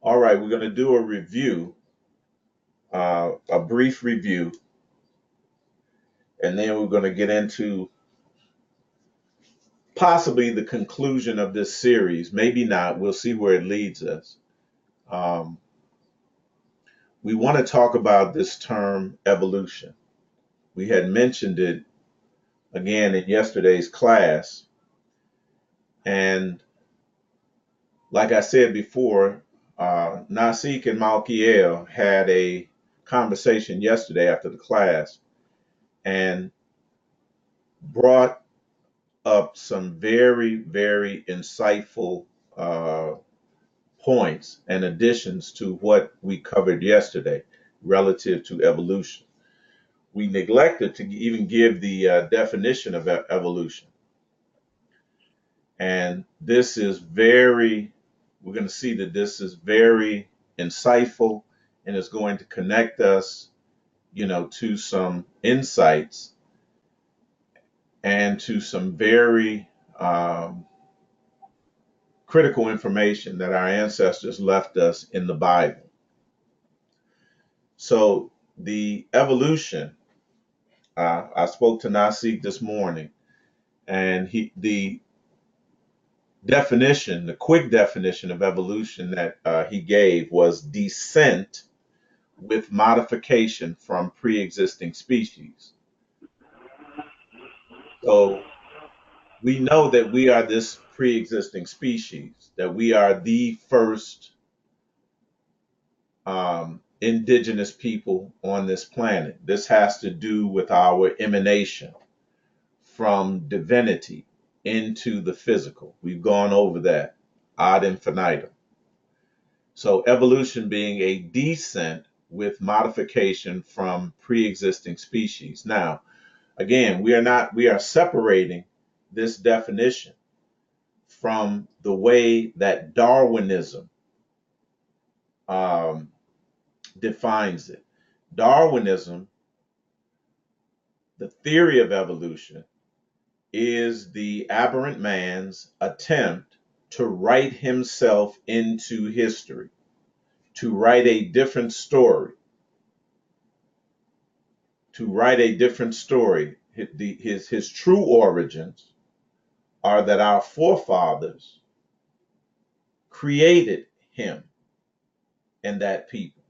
All right, we're going to do a review, a brief review, and then we're going to get into possibly the conclusion of this series. Maybe not. We'll see where it leads us. Um, we want to talk about this term evolution. We had mentioned it again in yesterday's class. And like I said before, Nasik and Malkiel had a conversation yesterday after the class and brought up some very, very insightful uh, points and additions to what we covered yesterday relative to evolution. We neglected to even give the definition of evolution. And this is we're going to see that this is very insightful and is going to connect us, to some insights and to some very critical information that our ancestors left us in the Bible. So the evolution, I spoke to Nasik this morning, and the definition, the quick definition of evolution that he gave was descent with modification from pre-existing species. So we know that we are this pre-existing species, that we are the first indigenous people on this planet. This has to do with our emanation from divinity into the physical. We've gone over that ad infinitum. So evolution being a descent with modification from pre-existing species. Now, again, we are separating this definition from the way that Darwinism um, defines it. Darwinism, the theory of evolution, is the aberrant man's attempt to write himself into history, to write a different story, His true origins are that our forefathers created him and that people.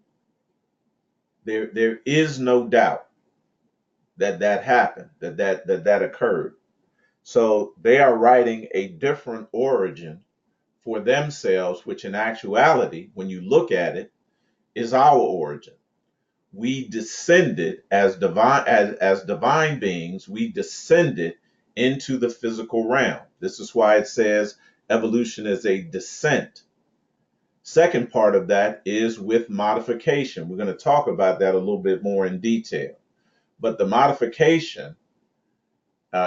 There is no doubt that happened, that occurred. So they are writing a different origin for themselves, which in actuality, when you look at it, is our origin. We descended as divine beings, we descended into the physical realm. This is why it says evolution is a descent. Second part of that is with modification. We're going to talk about that a little bit more in detail. But the modification,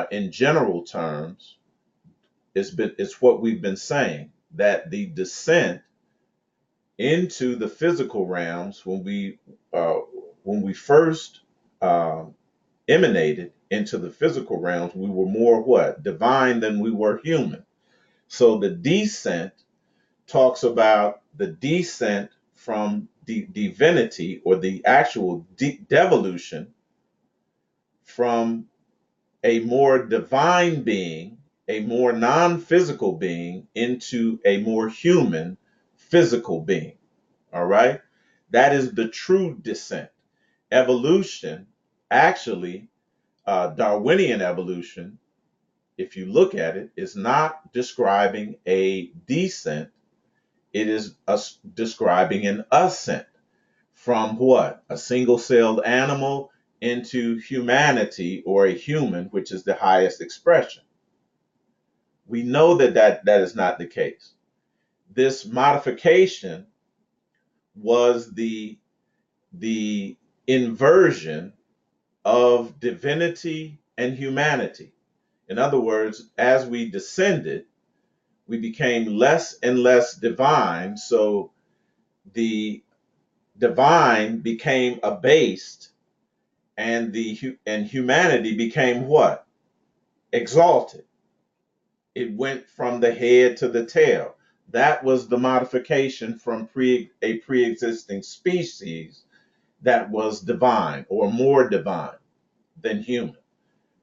in general terms, is what we've been saying, that the descent into the physical realms, when we first emanated into the physical realms, we were more what? Divine than we were human. So the descent talks about the descent from divinity, or the actual devolution from a more divine being, a more non-physical being, into a more human physical being. All right? That is the true descent. Evolution, actually, Darwinian evolution, if you look at it, is not describing a descent. It is describing an ascent from what? A single-celled animal into humanity, or a human, which is the highest expression. We know that is not the case. This modification was the inversion of divinity and humanity. In other words, as we descended, we became less and less divine, so the divine became abased, and humanity became what? Exalted. It went from the head to the tail. That was the modification from a pre-existing species that was divine or more divine than human.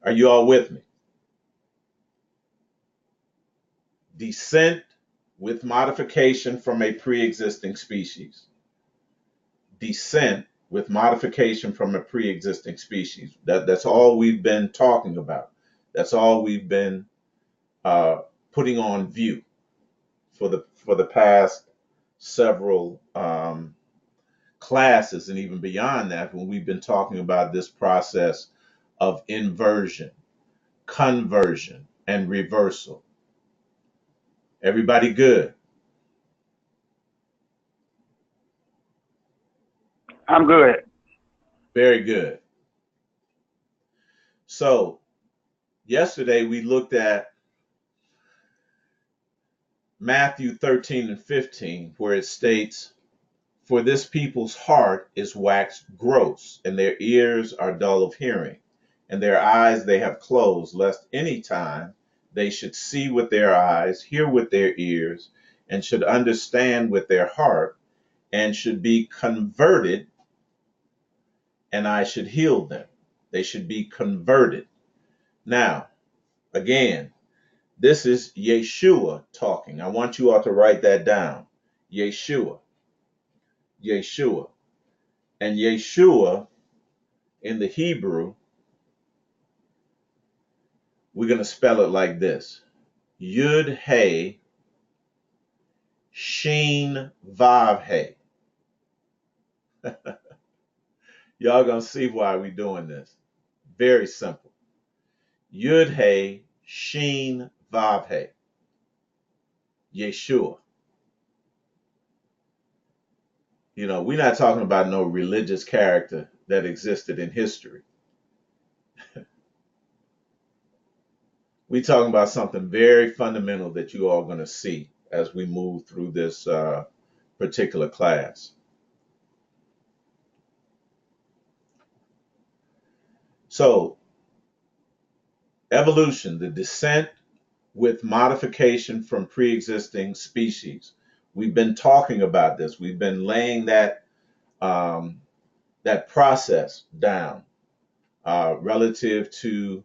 Are you all with me? Descent with modification from a pre-existing species. Descent with modification from a pre-existing species. That's all we've been talking about. That's all we've been putting on view for the past several classes, and even beyond that, when we've been talking about this process of inversion, conversion, and reversal. Everybody good? I'm good. Very good. So yesterday we looked at Matthew 13 and 15, where it states, "For this people's heart is waxed gross, and their ears are dull of hearing, and their eyes they have closed, lest any time they should see with their eyes, hear with their ears, and should understand with their heart, and should be converted, and I should heal them." They should be converted. Now, again, this is Yeshua talking. I want you all to write that down. Yeshua. Yeshua. And Yeshua in the Hebrew, we're going to spell it like this: Yud He Shin Vav He. Y'all going to see why we're doing this. Very simple. Yud He Shin Vav He. Yeshua. You know, we're not talking about no religious character that existed in history. We're talking about something very fundamental that you all are going to see as we move through this particular class. So, evolution, the descent with modification from pre-existing species. We've been talking about this. We've been laying that that process down relative to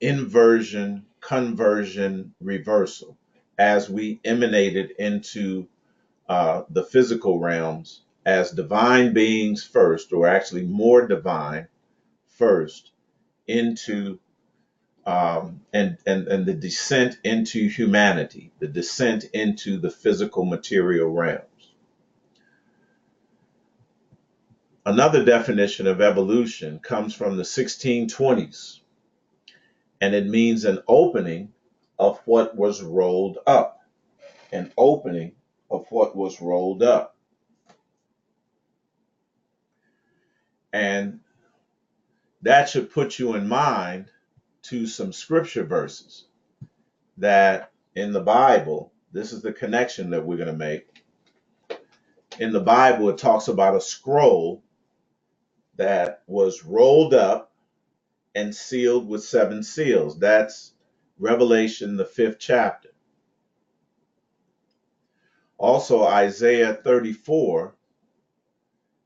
inversion, conversion, reversal, as we emanated into the physical realms as divine beings first, or actually more divine first, into and the descent into humanity, the descent into the physical material realms. Another definition of evolution comes from the 1620s, and it means an opening of what was rolled up. An opening of what was rolled up. And that should put you in mind to some scripture verses that in the Bible, this is the connection that we're going to make. In the Bible, it talks about a scroll that was rolled up and sealed with 7 seals. That's Revelation, the 5th chapter. Also, Isaiah 34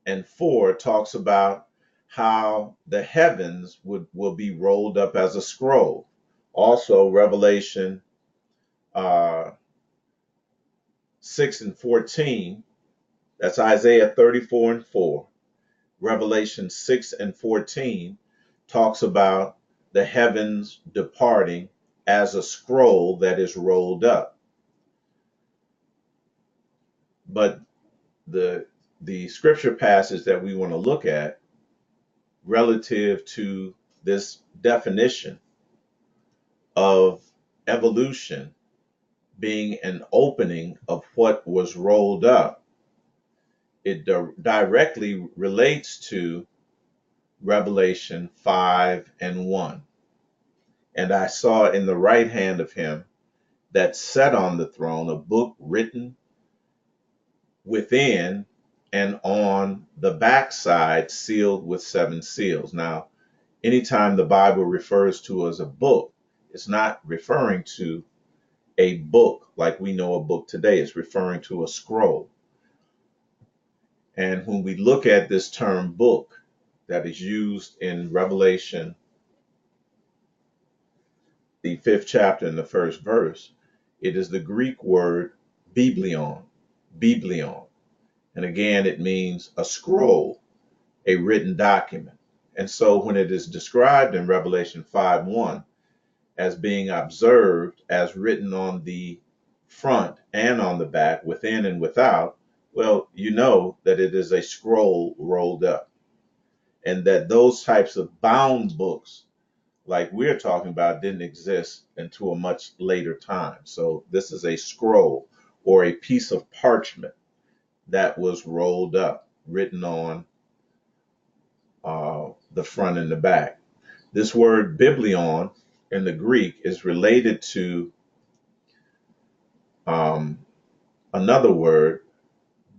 and 4 talks about how the heavens will be rolled up as a scroll. Also, Revelation 6 and 14, that's Isaiah 34 and 4. Revelation 6 and 14 talks about the heavens departing as a scroll that is rolled up. But the scripture passage that we want to look at relative to this definition of evolution being an opening of what was rolled up, it directly relates to Revelation 5 and 1. And I saw in the right hand of him that sat on the throne a book written within and on the backside, sealed with 7 seals. Now, anytime the Bible refers to as a book, it's not referring to a book like we know a book today. It's referring to a scroll. And when we look at this term book that is used in Revelation, the 5th chapter and the 1st verse, it is the Greek word biblion, biblion. And again, it means a scroll, a written document. And so when it is described in Revelation 5:1 as being observed as written on the front and on the back, within and without, well, you know that it is a scroll rolled up, and that those types of bound books like we're talking about didn't exist until a much later time. So this is a scroll or a piece of parchment that was rolled up, written on the front and the back. This word biblion in the Greek is related to another word,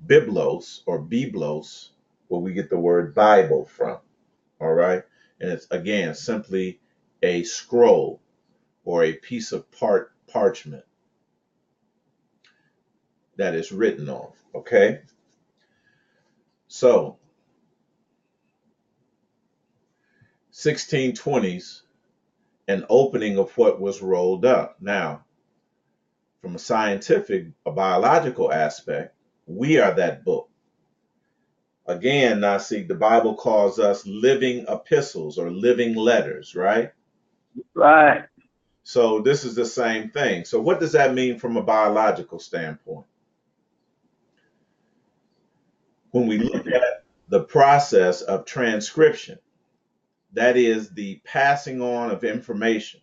biblos or biblos, where we get the word Bible from. All right. And it's again simply a scroll or a piece of parchment that is written on. Okay. So 1620s, an opening of what was rolled up. Now, from a scientific, a biological aspect, we are that book. Again, now see, the Bible calls us living epistles or living letters, right? Right. So this is the same thing. So what does that mean from a biological standpoint? When we look at the process of transcription, that is the passing on of information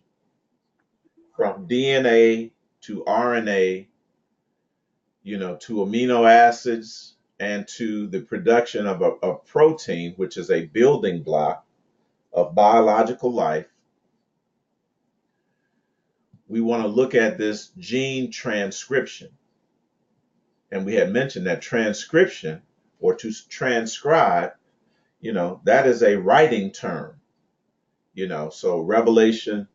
from DNA to RNA, to amino acids and to the production of a protein, which is a building block of biological life. We want to look at this gene transcription. And we had mentioned that transcription, or to transcribe, that is a writing term. So Revelation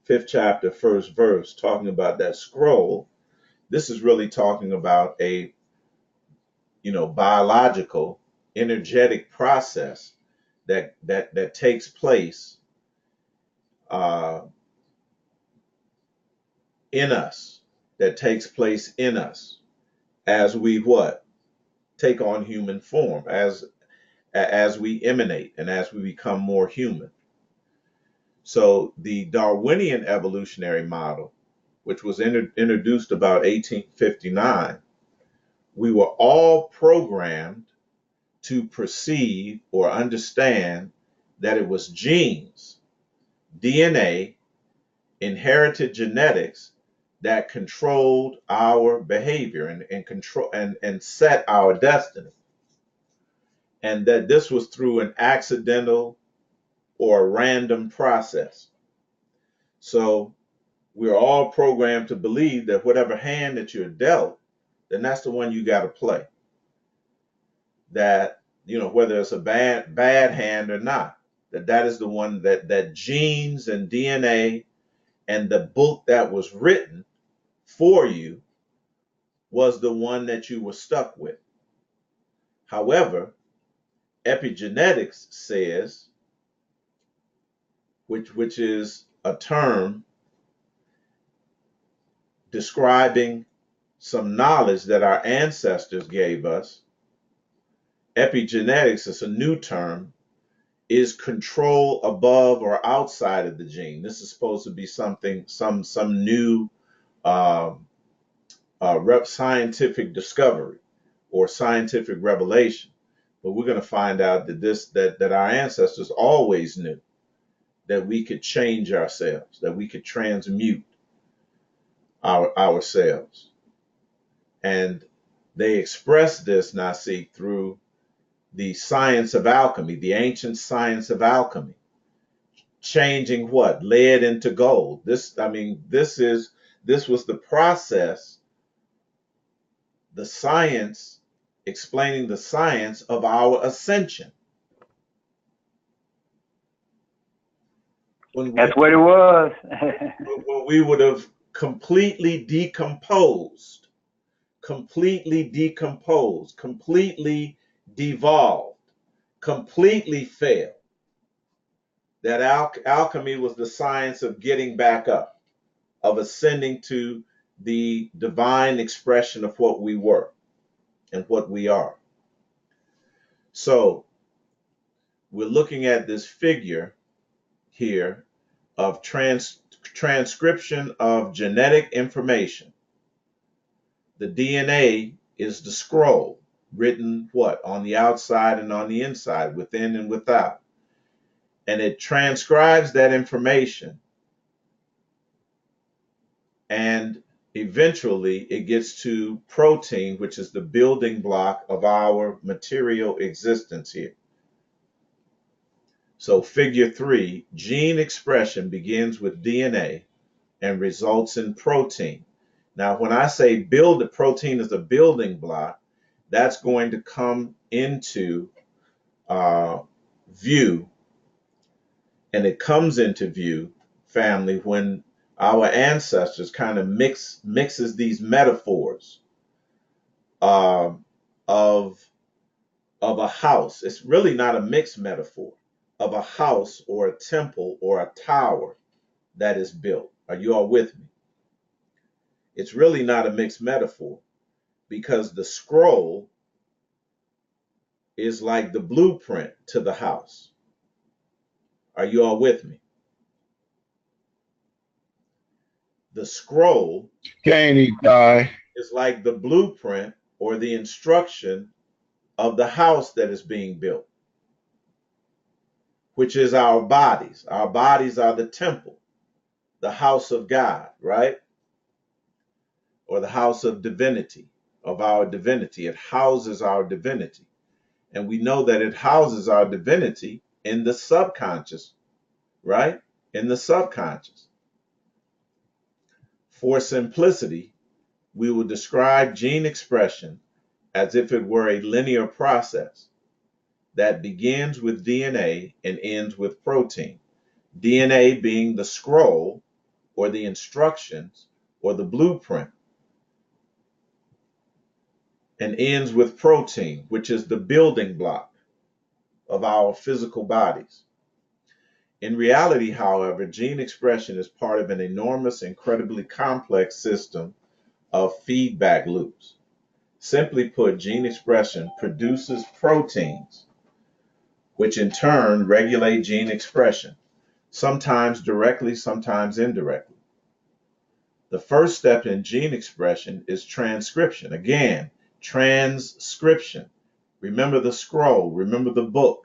5th chapter, 1st verse, talking about that scroll, this is really talking about a biological, energetic process that takes place in us, as we take on human form, as we emanate and as we become more human. So the Darwinian evolutionary model, which was introduced about 1859, we were all programmed to perceive or understand that it was genes, DNA, inherited genetics that controlled our behavior and control and set our destiny. And that this was through an accidental or a random process. So we're all programmed to believe that whatever hand that you're dealt, then that's the one you got to play. That, whether it's a bad hand or not, that is the one that genes and DNA and the book that was written for you was the one that you were stuck with. However, epigenetics says, which is a term describing some knowledge that our ancestors gave us. Epigenetics is a new term, is control above or outside of the gene. This is supposed to be something, some new scientific discovery or scientific revelation. But we're going to find out that our ancestors always knew that we could change ourselves, that we could transmute ourselves. And they expressed this, now see, through the science of alchemy, the ancient science of alchemy, changing what? Lead into gold. This was the process, the science, explaining the science of our ascension. That's what it was. When we would have completely decomposed, completely devolved, completely failed. That alchemy was the science of getting back up, of ascending to the divine expression of what we were and what we are. So we're looking at this figure here of transcription of genetic information. The DNA is the scroll written what? On the outside and on the inside, within and without. And it transcribes that information, and eventually it gets to protein, which is the building block of our material existence here. So figure 3, gene expression begins with DNA and results in protein. Now, when I say protein is a building block, that's going to come into view, and it comes into view, family, when our ancestors kind of mixes these metaphors of a house. It's really not a mixed metaphor of a house or a temple or a tower that is built. Are you all with me? It's really not a mixed metaphor, because the scroll is like the blueprint to the house. Are you all with me? The scroll is like the blueprint or the instruction of the house that is being built, which is our bodies. Our bodies are the temple, the house of God, right? Or the house of divinity, of our divinity. It houses our divinity. And we know that it houses our divinity in the subconscious, right? In the subconscious. For simplicity, we will describe gene expression as if it were a linear process that begins with DNA and ends with protein. DNA being the scroll or the instructions or the blueprint, and ends with protein, which is the building block of our physical bodies. In reality, however, gene expression is part of an enormous, incredibly complex system of feedback loops. Simply put, gene expression produces proteins, which in turn regulate gene expression, sometimes directly, sometimes indirectly. The first step in gene expression is transcription. Again, transcription. Remember the scroll, remember the book.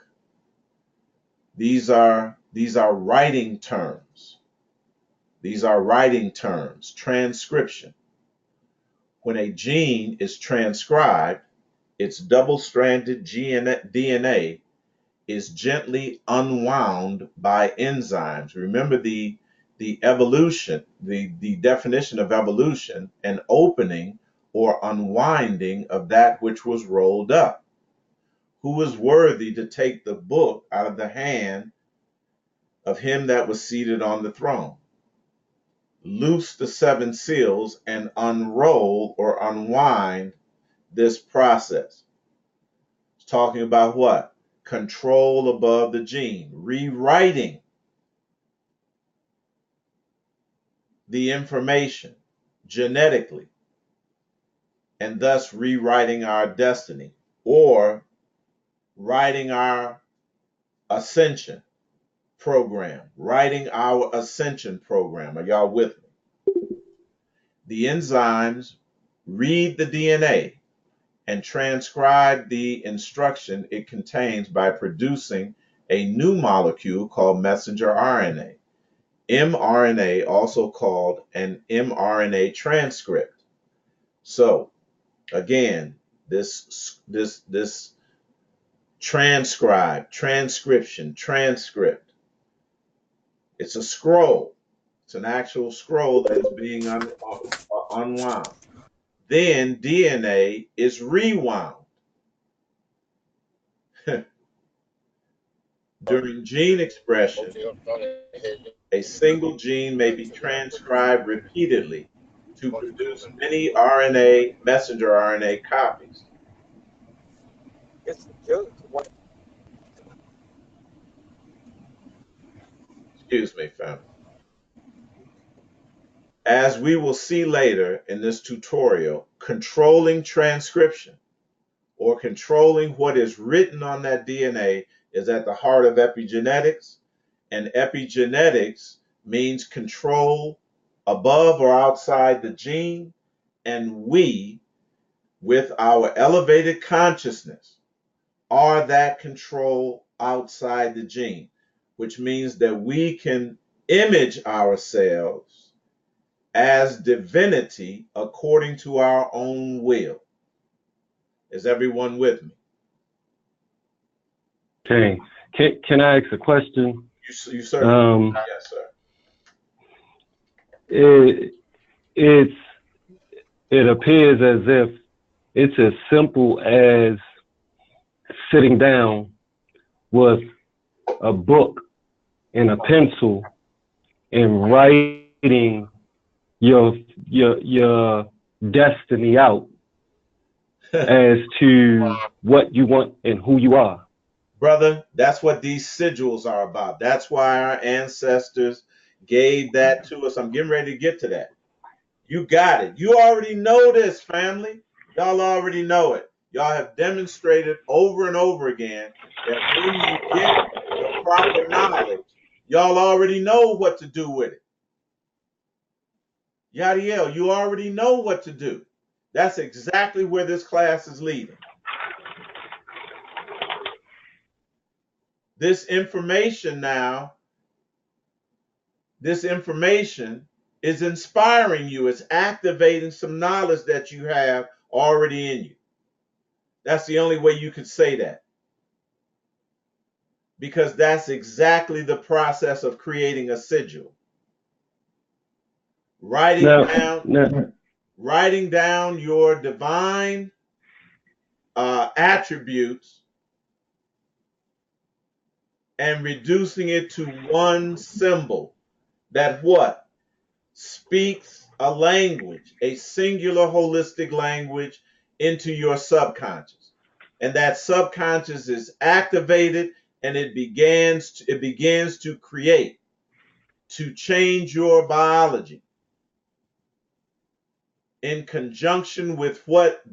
These are writing terms. These are writing terms, transcription. When a gene is transcribed, its double-stranded DNA is gently unwound by enzymes. Remember the evolution, the definition of evolution, an opening or unwinding of that which was rolled up. Who was worthy to take the book out of the hand of him that was seated on the throne? Loose the 7 seals and unroll or unwind this process. It's talking about what? Control above the gene, rewriting the information genetically, and thus rewriting our destiny, or writing our ascension program, writing our ascension program. Are y'all with me? The enzymes read the DNA and transcribe the instruction it contains by producing a new molecule called messenger RNA, mRNA, also called an mRNA transcript. So again, this transcription, transcript, it's a scroll. It's an actual scroll that is being unwound. Then DNA is rewound. During gene expression, a single gene may be transcribed repeatedly to produce many RNA, messenger RNA copies. Excuse me, family. As we will see later in this tutorial, controlling transcription or controlling what is written on that DNA is at the heart of epigenetics, and epigenetics means control above or outside the gene, and we, with our elevated consciousness, are that control outside the gene, which means that we can image ourselves as divinity according to our own will. Is everyone with me? Okay. Can I ask a question? You certainly. Yes, sir. It appears as if it's as simple as sitting down with a book and a pencil and writing your destiny out as to what you want and who you are. Brother, that's what these sigils are about. That's why our ancestors gave that to us. I'm getting ready to get to that. You got it. You already know this, family. Y'all already know it. Y'all have demonstrated over and over again that when you get the proper knowledge, y'all already know what to do with it. Yadiel, you already know what to do. That's exactly where this class is leading. This information is inspiring you. It's activating some knowledge that you have already in you. That's the only way you could say that. Because that's exactly the process of creating a sigil. Writing down your divine attributes and reducing it to one symbol that what? Speaks a language, a singular holistic language into your subconscious. And that subconscious is activated and it begins to create, to change your biology in conjunction with what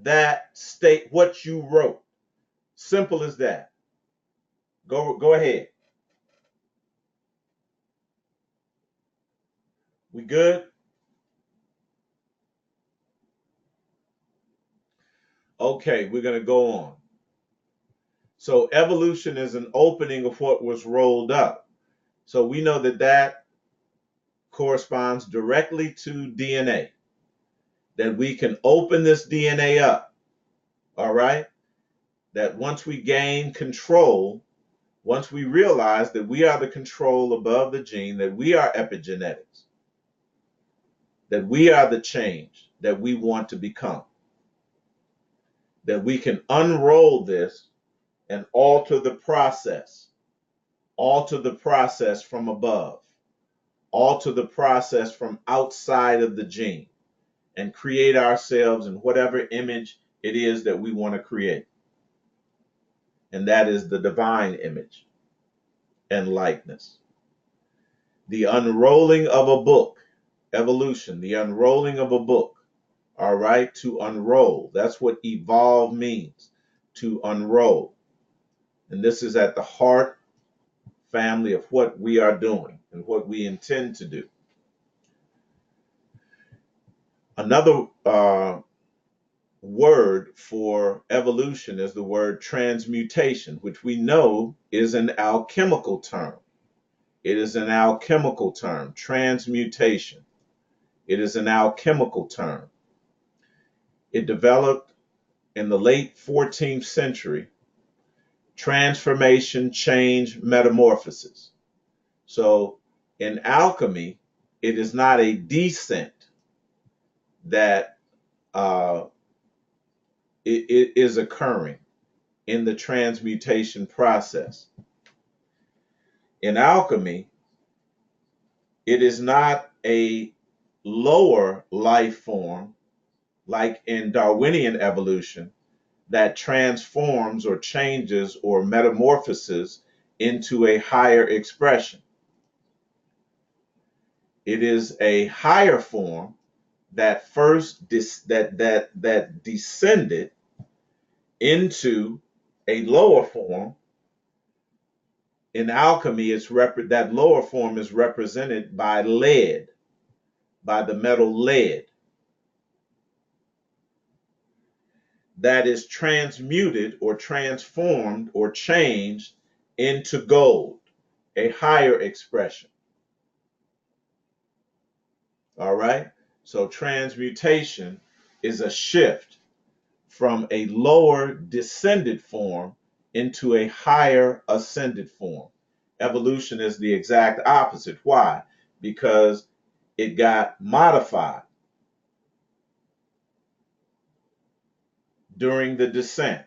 you wrote. Simple as that. Go ahead. We good? Okay, we're going to go on. So evolution is an opening of what was rolled up. So we know that corresponds directly to DNA, that we can open this DNA up, all right? That once we gain control, once we realize that we are the control above the gene, that we are epigenetics, that we are the change that we want to become, that we can unroll this and alter the process from above, alter the process from outside of the gene, and create ourselves in whatever image it is that we want to create. And that is the divine image and likeness. The unrolling of a book, evolution, the unrolling of a book, all right, to unroll. That's what evolve means, to unroll. And this is at the heart, family, of what we are doing and what we intend to do. Another word for evolution is the word transmutation, which we know is an alchemical term. It is an alchemical term, transmutation. It is an alchemical term. It developed in the late 14th century, transformation, change, metamorphosis. So in alchemy, it is not a descent that it is occurring in the transmutation process. In alchemy, it is not a lower life form like in Darwinian evolution that transforms or changes or metamorphoses into a higher expression. It is a higher form that first that descended into a lower form. In alchemy, that lower form is represented by lead, by the metal lead, that is transmuted or transformed or changed into gold, a higher expression. All right? So transmutation is a shift from a lower descended form into a higher ascended form. Evolution is the exact opposite. Why? Because it got modified during the descent.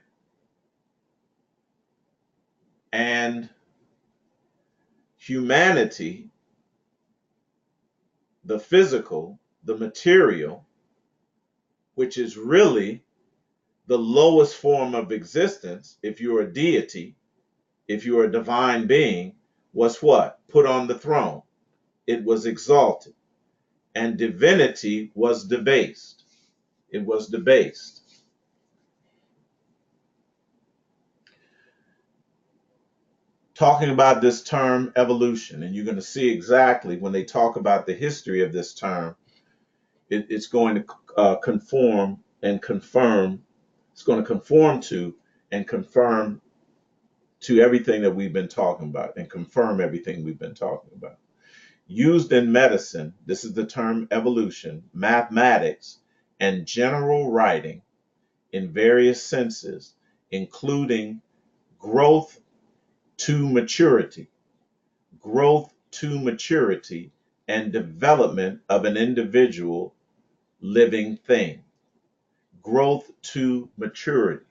And humanity, the physical, the material, which is really the lowest form of existence, if you're a deity, if you're a divine being, was what? Put on the throne. It was exalted. And divinity was debased. It was debased. Talking about this term evolution, and you're going to see exactly when they talk about the history of this term, it's going to conform and confirm. It's going to conform to and confirm to everything that we've been talking about and confirm everything we've been talking about. Used in medicine, this is the term evolution, mathematics, and general writing in various senses, including growth to maturity, and development of an individual living thing. Growth to maturity.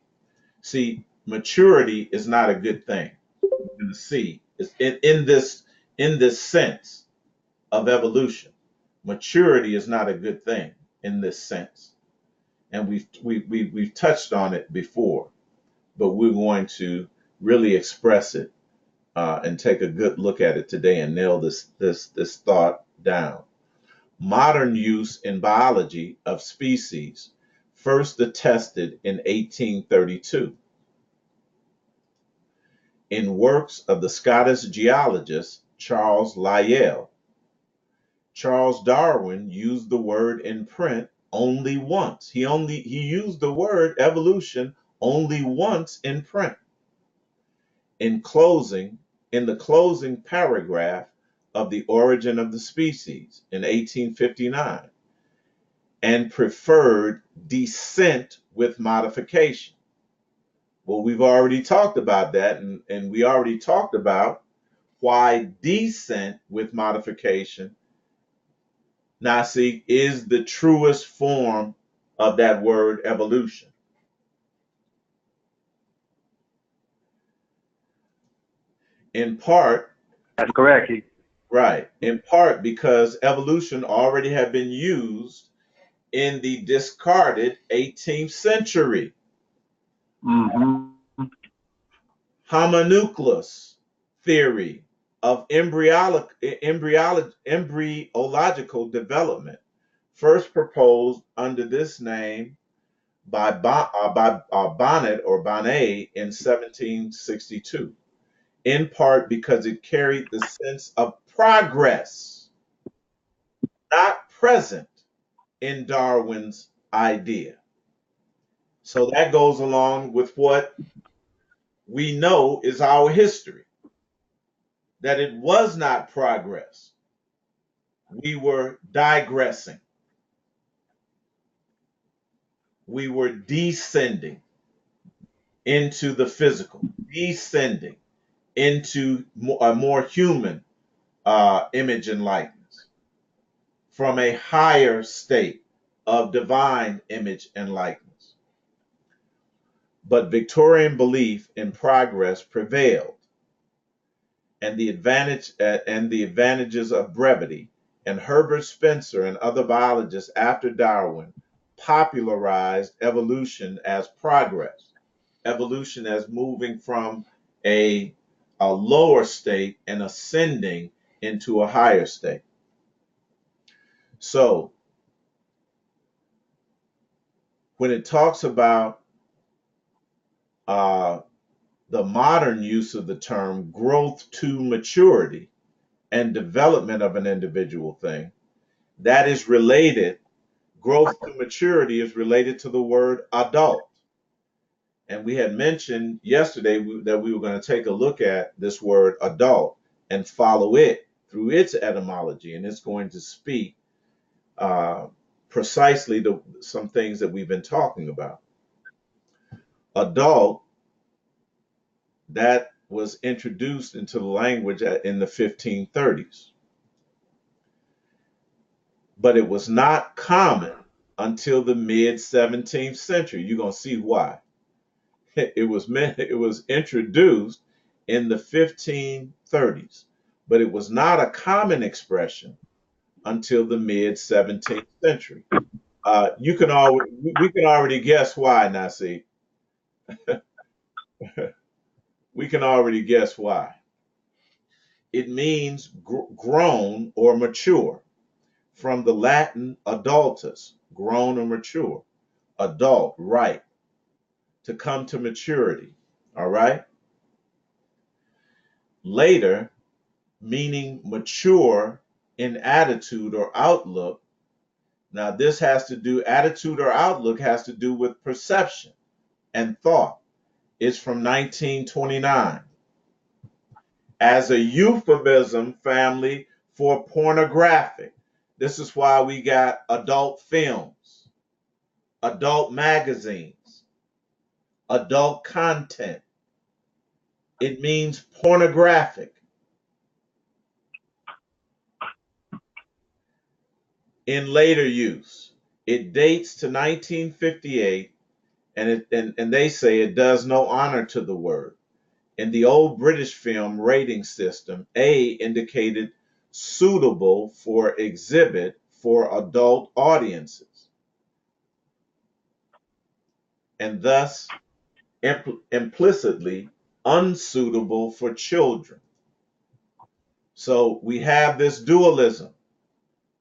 See, maturity is not a good thing. We're going to see it's in this sense of evolution. Maturity is not a good thing in this sense, and we've touched on it before, but we're going to really express it and take a good look at it today and nail this thought down. Modern use in biology of species, first attested in 1832 in works of the Scottish geologist Charles Lyell. Charles Darwin used the word in print only once. He used the word evolution only once in print. In the closing paragraph of The Origin of the Species in 1859, and preferred descent with modification. Well, we've already talked about that, and we already talked about why descent with modification, now see, is the truest form of that word evolution. In part, That's correct. right, in part because evolution already had been used in the discarded 18th century. Mm-hmm. Homunculus theory of embryological development, first proposed under this name by Bonnet in 1762, in part because it carried the sense of progress, not present, in Darwin's idea. So that goes along with what we know is our history, that it was not progress. We were digressing. We were descending into the physical, descending into a more human image and likeness from a higher state of divine image and likeness. But Victorian belief in progress prevailed. and the advantages of brevity. And Herbert Spencer and other biologists after Darwin popularized evolution as progress, evolution as moving from a lower state and ascending into a higher state. So when it talks about the modern use of the term growth to maturity and development of an individual thing, that is related, growth to maturity is related to the word adult. And we had mentioned yesterday that we were going to take a look at this word adult and follow it through its etymology. And it's going to speak precisely to some things that we've been talking about. Adult, that was introduced into the language in the 1530s. But it was not common until the mid 17th century. You're going to see why. It was introduced in the 1530s, but it was not a common expression until the mid 17th century. We can already guess why, Nasi. We can already guess why. It means grown or mature, from the Latin adultus, grown or mature, adult, ripe, to come to maturity. All right. Later, meaning mature in attitude or outlook. Now, attitude or outlook has to do with perception and thought. It's from 1929. As a euphemism, family, for pornographic. This is why we got adult films, adult magazines, adult content. It means pornographic. In later use, it dates to 1958, and they say it does no honor to the word. In the old British film rating system, A indicated suitable for exhibit for adult audiences, and thus implicitly unsuitable for children. So we have this dualism,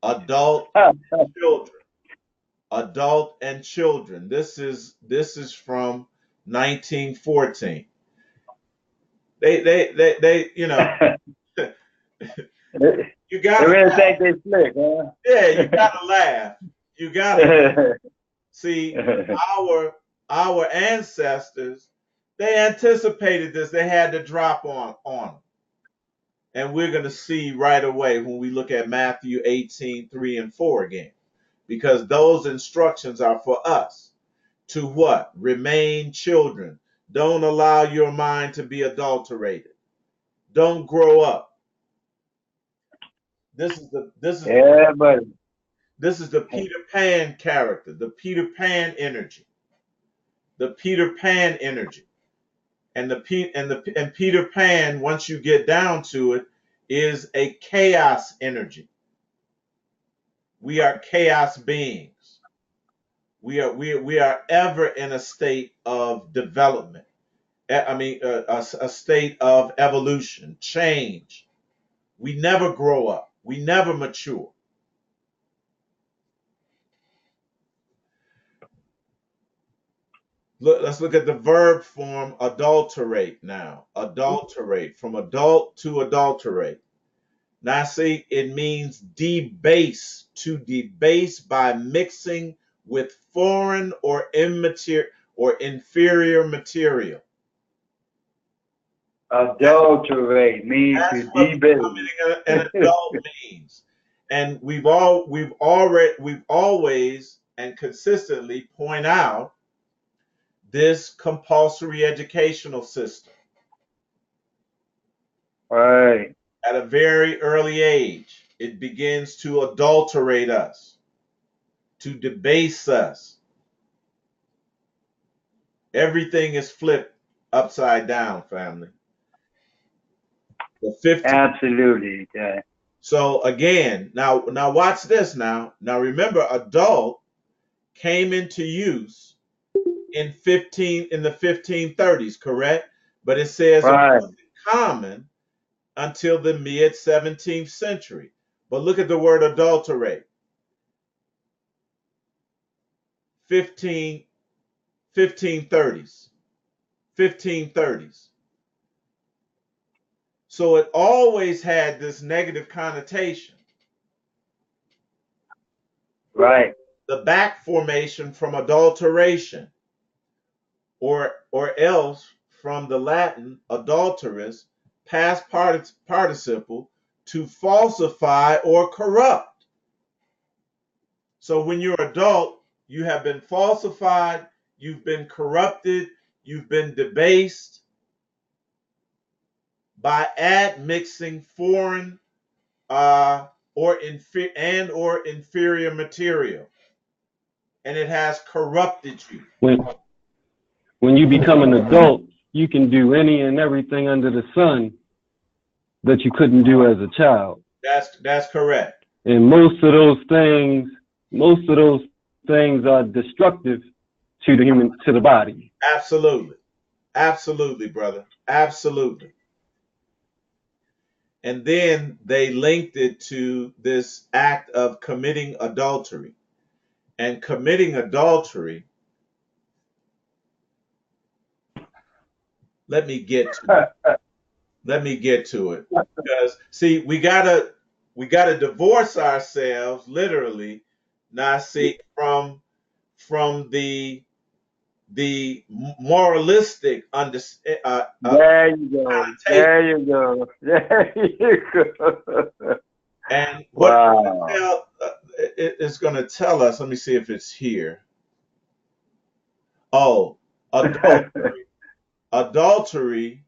adult and children. Adult and children. This is from 1914. They you They gotta really laugh. think they slick, huh? Yeah, you gotta laugh. You gotta see our ancestors, they anticipated this. They had to drop on them. And we're gonna see right away when we look at Matthew 18:3 and 4 again. Because those instructions are for us to what? Remain children. Don't allow your mind to be adulterated. Don't grow up. Yeah, buddy. This is the Peter Pan character, the Peter Pan energy. The Peter Pan energy. And Peter Pan, once you get down to it, is a chaos energy. We are chaos beings. We are ever in a state of development. A state of evolution, change. We never grow up. We never mature. Let's look at the verb form adulterate now. Adulterate, from adult to adulterate. Now see, it means debase, to debase by mixing with foreign or immaterial or inferior material. Adulterate means That's to what debase. becoming an adult means. And we've always and consistently point out this compulsory educational system. Right. At a very early age, it begins to adulterate us, to debase us. Everything is flipped upside down, family. The 15. Absolutely. Yeah. So again, now watch this now. Now remember, adult came into use in the 1530s, correct? But it says it Right. wasn't common until the mid 17th century. But look at the word adulterate. 1530s. 1530s. So it always had this negative connotation. Right. The back formation from adulteration, or else from the Latin adulterous, past participle, to falsify or corrupt. So when you're adult, you have been falsified, you've been corrupted, you've been debased by admixing foreign or inferior material, and it has corrupted you. When you become an adult, you can do any and everything under the sun that you couldn't do as a child. That's correct. And most of those things are destructive to the body. Absolutely. Absolutely, brother. Absolutely. And then they linked it to this act of committing adultery. And committing adultery, let me get to it. Because see, we gotta divorce ourselves literally, now see, from the moralistic There you go. There you go. There you go. and what Wow. it's going to tell us. Let me see if it's here. Oh, adultery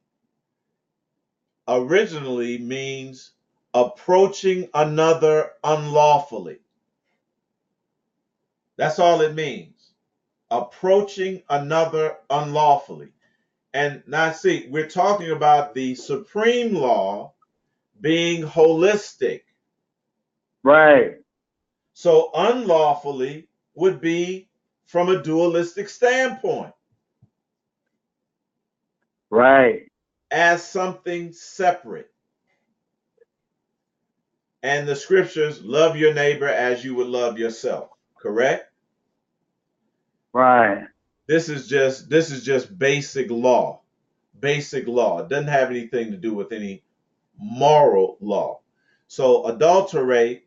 originally means approaching another unlawfully. That's all it means. Approaching another unlawfully. And now see, we're talking about the supreme law being holistic. Right. So unlawfully would be from a dualistic standpoint, Right. as something separate. And the scriptures, love your neighbor as you would love yourself, correct? Right. This is just basic law. Basic law. It doesn't have anything to do with any moral law. So adulterate,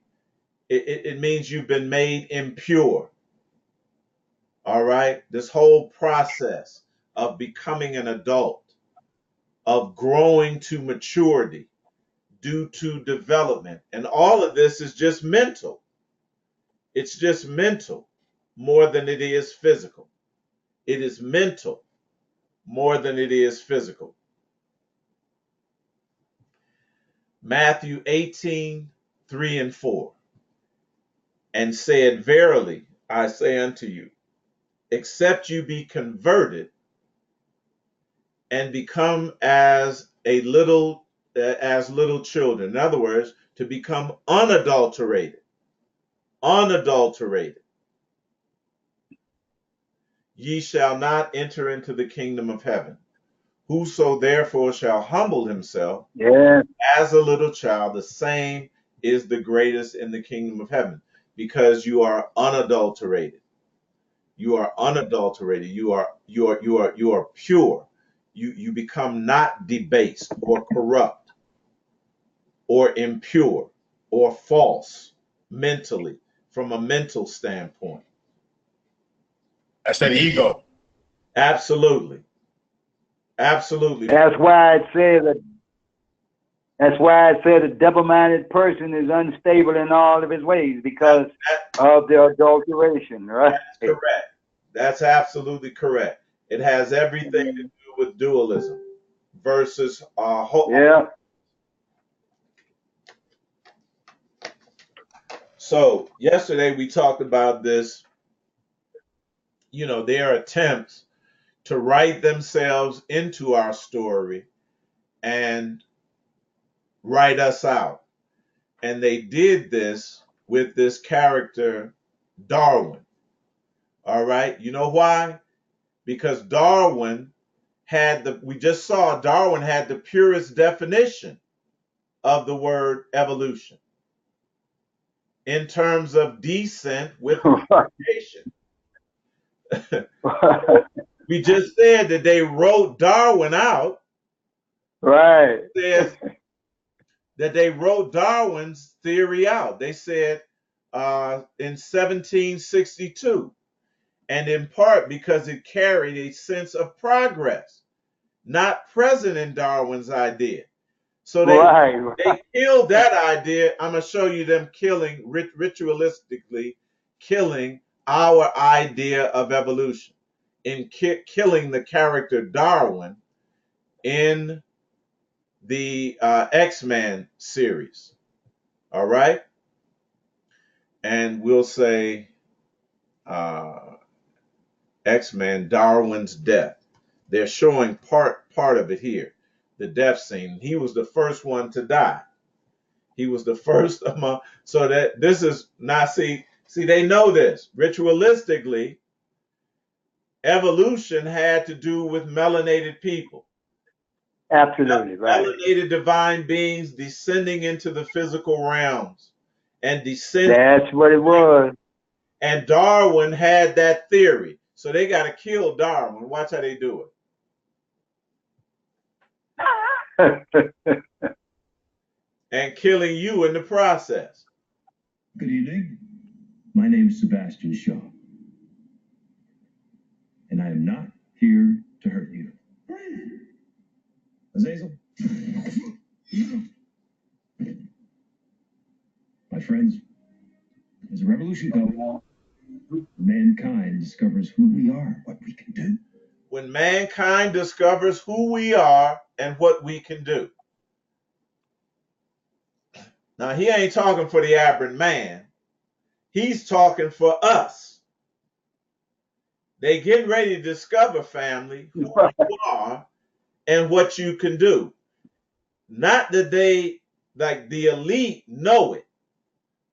it means you've been made impure. All right? This whole process of becoming an adult, of growing to maturity due to development. And all of this is just mental. It's just mental more than it is physical. It is mental more than it is physical. Matthew 18:3-4. And said, verily, I say unto you, except you be converted and become as little children. In other words, to become unadulterated, ye shall not enter into the kingdom of heaven. Whoso therefore shall humble himself Yeah. as a little child, the same is the greatest in the kingdom of heaven, because you are unadulterated. You are unadulterated. You are pure. You become not debased or corrupt or impure or false mentally, from a mental standpoint. That's that ego. Absolutely. Absolutely. That's why it says that. That's why I said a double-minded person is unstable in all of his ways because of the adulteration, right? That's correct. That's absolutely correct. It has everything to do with dualism versus Yeah. So yesterday we talked about this, their attempts to write themselves into our story and write us out. And they did this with this character, Darwin. All right. You know why? Because Darwin we just saw Darwin had the purest definition of the word evolution in terms of descent with modification. We just said that they wrote Darwin out. Right. Says that they wrote Darwin's theory out. They said in 1762, and in part because it carried a sense of progress, not present in Darwin's idea. So they killed that idea. I'm going to show you them killing, ritualistically killing our idea of evolution, in killing the character Darwin in the X-Men series. All right? And we'll say X-Men, Darwin's death. They're showing part of it here, the death scene. He was the first one to die. He was the first among, so that this is not, see, they know this. Ritualistically, evolution had to do with melanated people. Absolutely, right. Melanated divine beings descending into the physical realms and descending. That's what it was. And Darwin had that theory. So they got to kill Darwin. Watch how they do it. And killing you in the process. Good evening. My name's Sebastian Shaw. And I am not here to hurt you. Azazel. My friends, as a revolution comes along, mankind discovers who we are, what we can do. When mankind discovers who we are and what we can do. Now, he ain't talking for the aberrant man. He's talking for us. They getting ready to discover, family, who you are and what you can do. Not that they, like the elite, know it,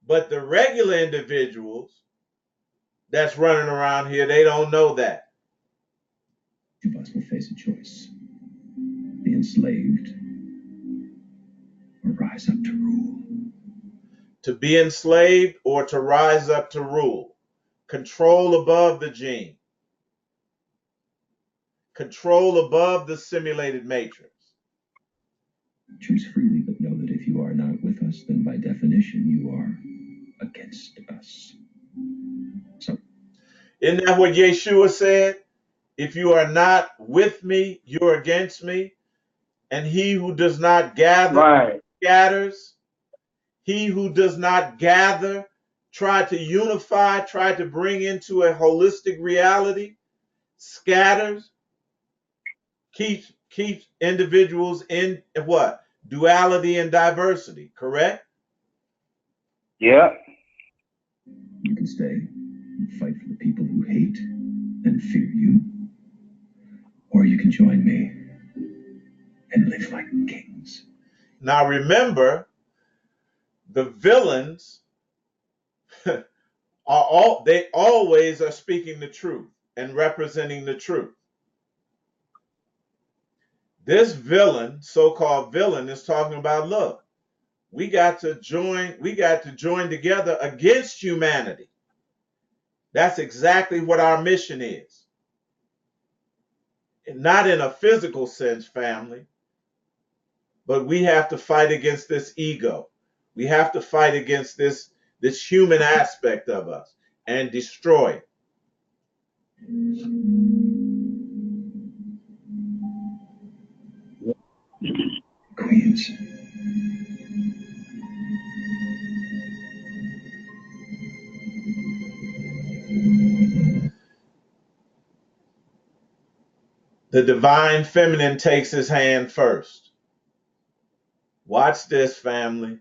but the regular individuals that's running around here, they don't know that. Each of us will face a choice. Be enslaved or rise up to rule. To be enslaved or to rise up to rule. Control above the gene. Control above the simulated matrix. Choose freely, but know that if you are not with us, then by definition you are against us. So, isn't that what Yeshua said? If you are not with me, you're against me. And he who does not gather scatters. He who does not gather, try to unify, try to bring into a holistic reality, scatters, keeps individuals in what? Duality and diversity, correct? Yeah. You can stay and fight for the people who hate and fear you, or you can join me and live like kings. Now remember, the villains they always are speaking the truth and representing the truth. This villain, so-called villain, is talking about, look, we got to join together against humanity. That's exactly what our mission is. Not in a physical sense, family, but we have to fight against this ego. We have to fight against this human aspect of us and destroy it. Queens. The divine feminine takes his hand first. Watch this, family.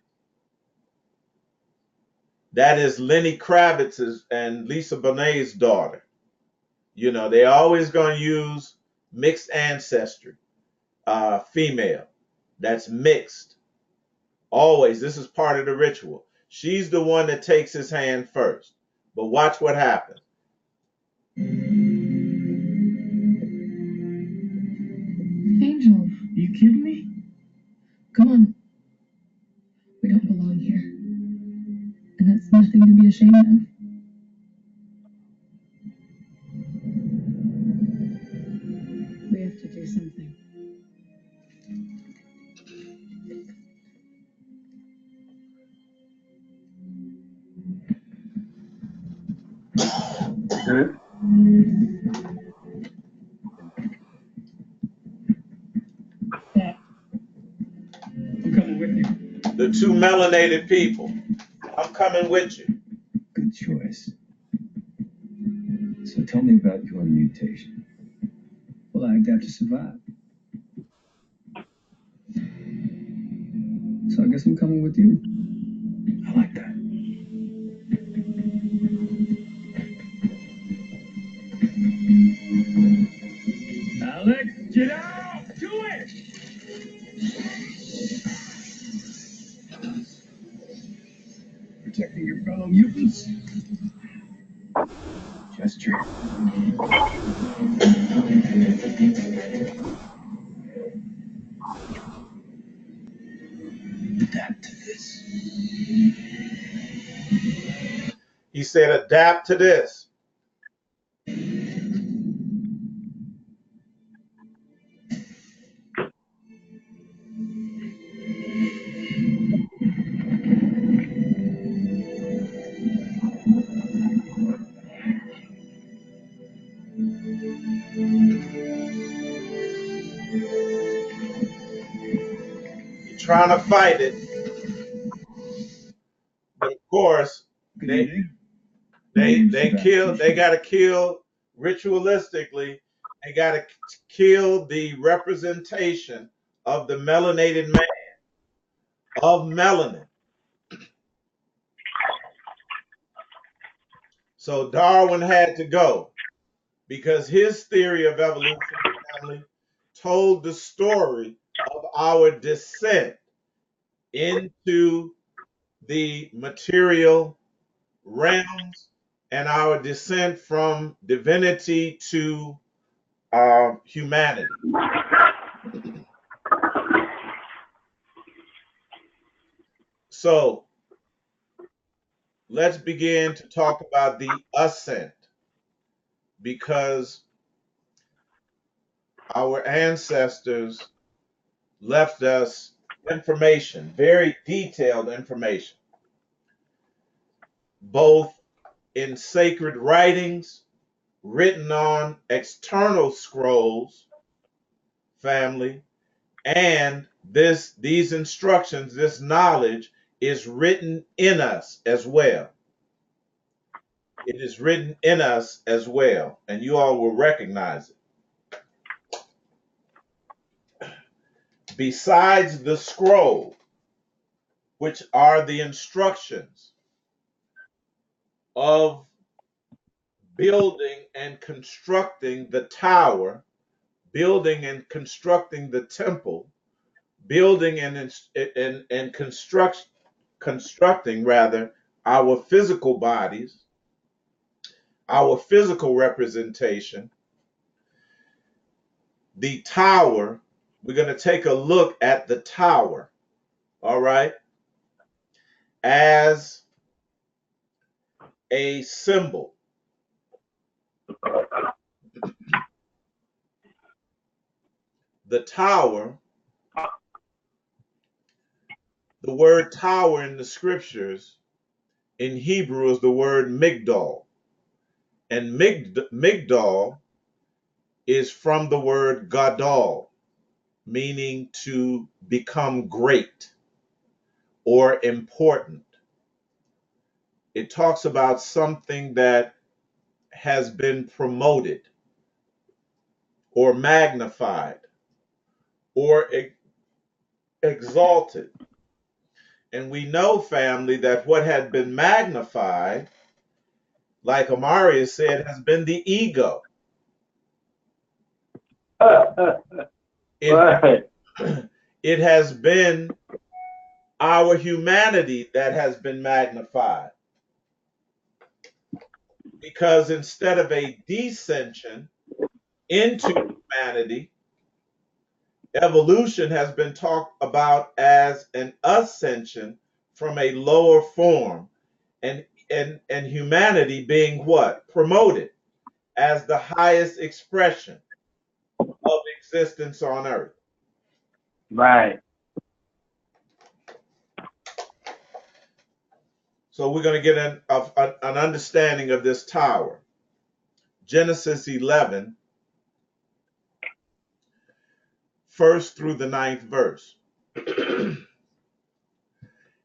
That is Lenny Kravitz's and Lisa Bonet's daughter. You know, they always going to use mixed ancestry, female. That's mixed. Always. This is part of the ritual. She's the one that takes his hand first. But watch what happens. Angel, are you kidding me? Come on. We don't belong here. And that's nothing to be ashamed of. We have to do something. Okay. I'm coming with you. The two melanated people. I'm coming with you. Good choice. So tell me about your mutation. Well, I adapt to survive. So I guess I'm coming with you. I like that. Alex, get out! Do it! Protecting your fellow mutants? Gesture. Adapt to this. He said, adapt to this. You're trying to fight it. But of course, they gotta kill ritualistically, they gotta kill the representation of the melanated man, of melanin. So Darwin had to go because his theory of evolution, family, told the story of our descent into the material realms and our descent from divinity to humanity. So let's begin to talk about the ascent, because our ancestors left us information, very detailed information, both in sacred writings, written on external scrolls, family, and these instructions, this knowledge is written in us as well. It is written in us as well, and you all will recognize it. Besides the scroll, which are the instructions of building and constructing the tower, building and constructing the temple, building and constructing rather our physical bodies, our physical representation, the tower. We're going to take a look at the tower, all right, as a symbol. The tower, the word tower in the scriptures in Hebrew is the word migdal. And migdal is from the word gadol, meaning to become great or important. It talks about something that has been promoted or magnified or exalted. And we know, family, that what had been magnified, like Amaria said, has been the ego. It has been our humanity that has been magnified. Because instead of a descension into humanity, evolution has been talked about as an ascension from a lower form, and humanity being what? Promoted as the highest expression of existence on earth. Right. So we're going to get an understanding of this tower. Genesis 11, 1st through the 9th verse.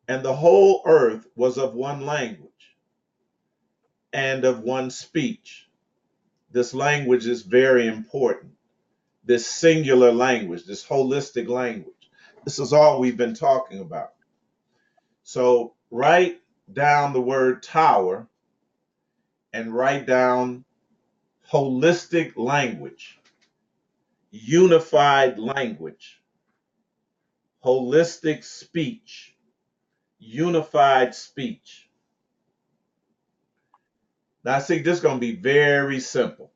And the whole earth was of one language and of one speech. This language is very important. This singular language, this holistic language. This is all we've been talking about. So write down the word tower and write down holistic language, unified language, holistic speech, unified speech. Now, I think this is going to be very simple.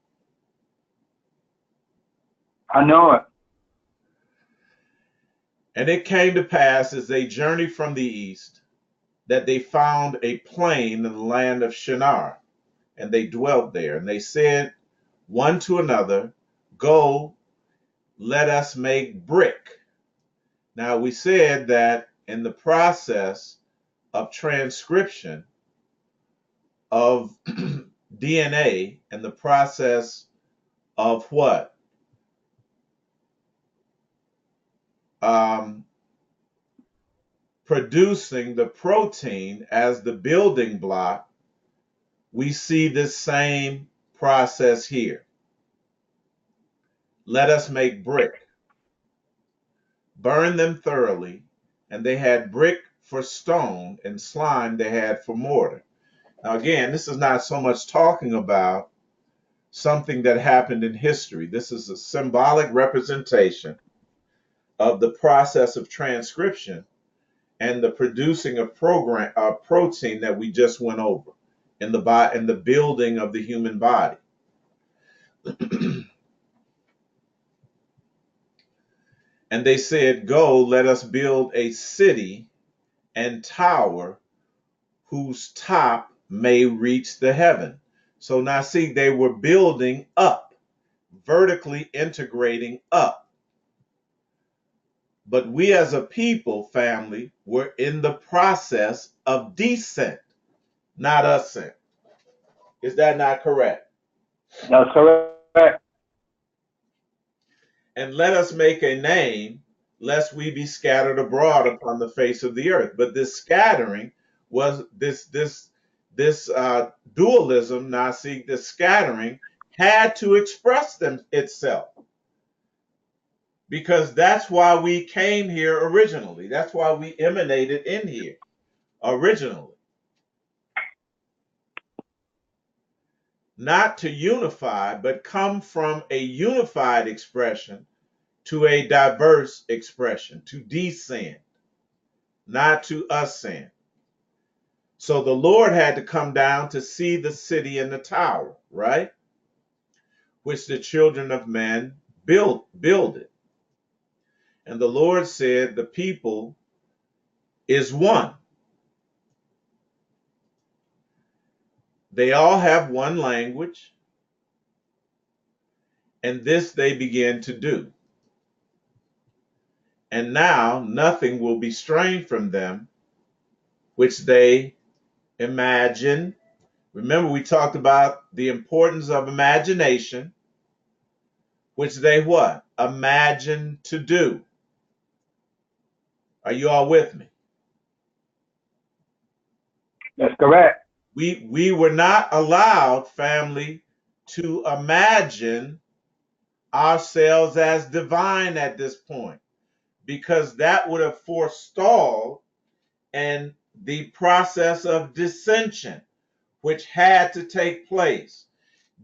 I know it. And it came to pass as they journeyed from the east that they found a plain in the land of Shinar, and they dwelt there. And they said one to another, go, let us make brick. Now, we said that in the process of transcription of DNA and the process of what? Producing the protein as the building block, we see this same process here. Let us make brick. Burn them thoroughly, and they had brick for stone, and slime they had for mortar. Now again, this is not so much talking about something that happened in history. This is a symbolic representation of the process of transcription and the producing of protein that we just went over in the building of the human body. And they said, go, let us build a city and tower whose top may reach the heaven. So now see, they were building up, vertically integrating up. But we as a people, family, were in the process of descent, not ascent. Is that not correct? That's correct. And let us make a name, lest we be scattered abroad upon the face of the earth. But this scattering was this dualism. Now, see, the scattering had to express itself, because that's why we came here originally. That's why we emanated in here originally. Not to unify, but come from a unified expression to a diverse expression, to descend, not to ascend. So the Lord had to come down to see the city and the tower, right? Which the children of men builded. And the Lord said, the people is one. They all have one language, and this they began to do. And now nothing will be strained from them, which they imagine. Remember, we talked about the importance of imagination, which they what? Imagine to do. Are you all with me? That's correct. We were not allowed, family, to imagine ourselves as divine at this point, because that would have forestalled and the process of dissension, which had to take place.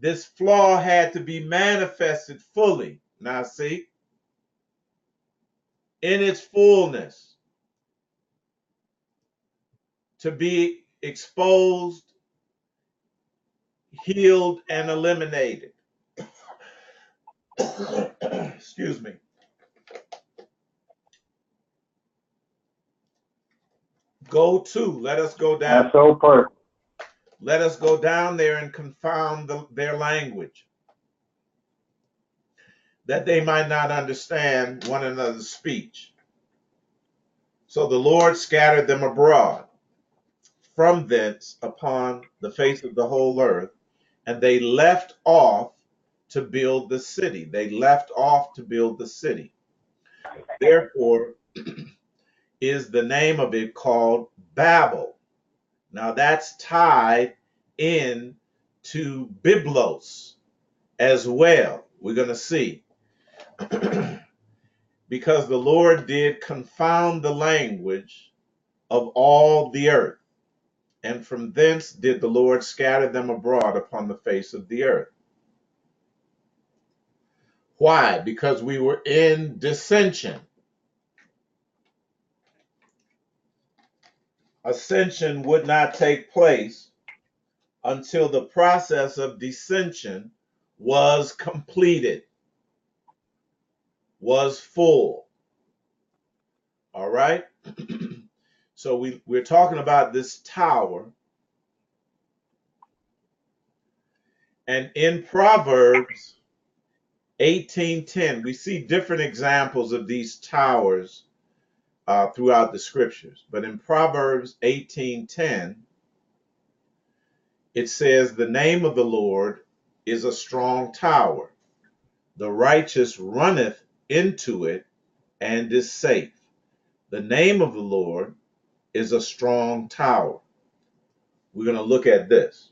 This flaw had to be manifested fully. Now see, in its fullness. to be exposed, healed, and eliminated. Excuse me. Let us go down. That's so perfect. Let us go down there and confound their language, that they might not understand one another's speech. So the Lord scattered them abroad from thence upon the face of the whole earth, and they left off to build the city. They left off to build the city. Therefore is the name of it called Babel. Now that's tied in to Biblos as well. We're going to see. Because the Lord did confound the language of all the earth, and from thence did the Lord scatter them abroad upon the face of the earth. Why? Because we were in dissension. Ascension would not take place until the process of dissension was completed, was full. All right? So we're talking about this tower. And in Proverbs 18:10, we see different examples of these towers throughout the scriptures. But in Proverbs 18:10, it says, "The name of the Lord is a strong tower. The righteous runneth into it and is safe." The name of the Lord is a strong tower. We're going to look at this.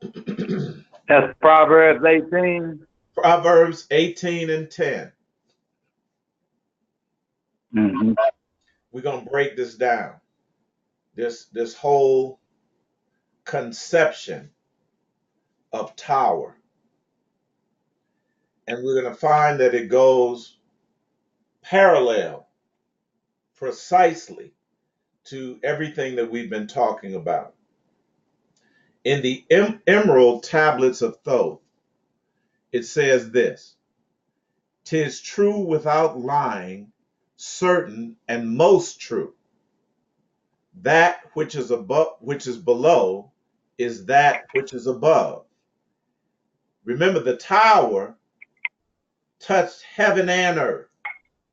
That's Proverbs 18. Proverbs 18 and 10. Mm-hmm. We're going to break this down. This whole conception of tower. And we're going to find that it goes parallel precisely to everything that we've been talking about. In the emerald tablets of Thoth, it says this: "'Tis true without lying, certain and most true. That which is above, which is below, is that which is above." Remember, the tower touched heaven and earth,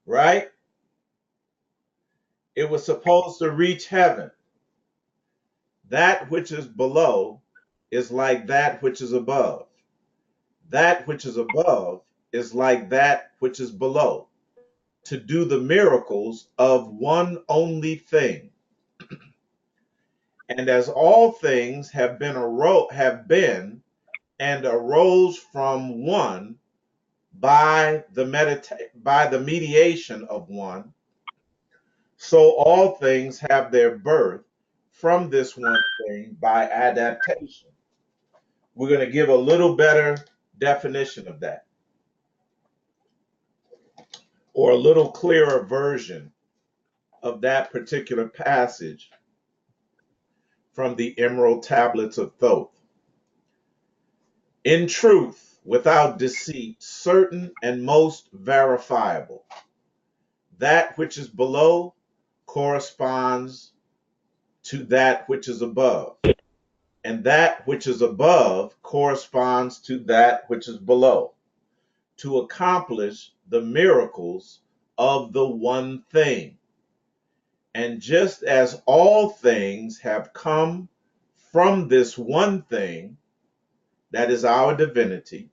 right? It was supposed to reach heaven. That which is below is like that which is above. That which is above is like that which is below, to do the miracles of one only thing. And as all things have been and arose from one by the mediation of one, so all things have their birth from this one thing by adaptation. We're going to give a little better definition of that, or a little clearer version of that particular passage from the emerald tablets of Thoth. "In truth, without deceit, certain and most verifiable. That which is below corresponds to that which is above, and that which is above corresponds to that which is below, to accomplish the miracles of the one thing. And just as all things have come from this one thing, that is our divinity,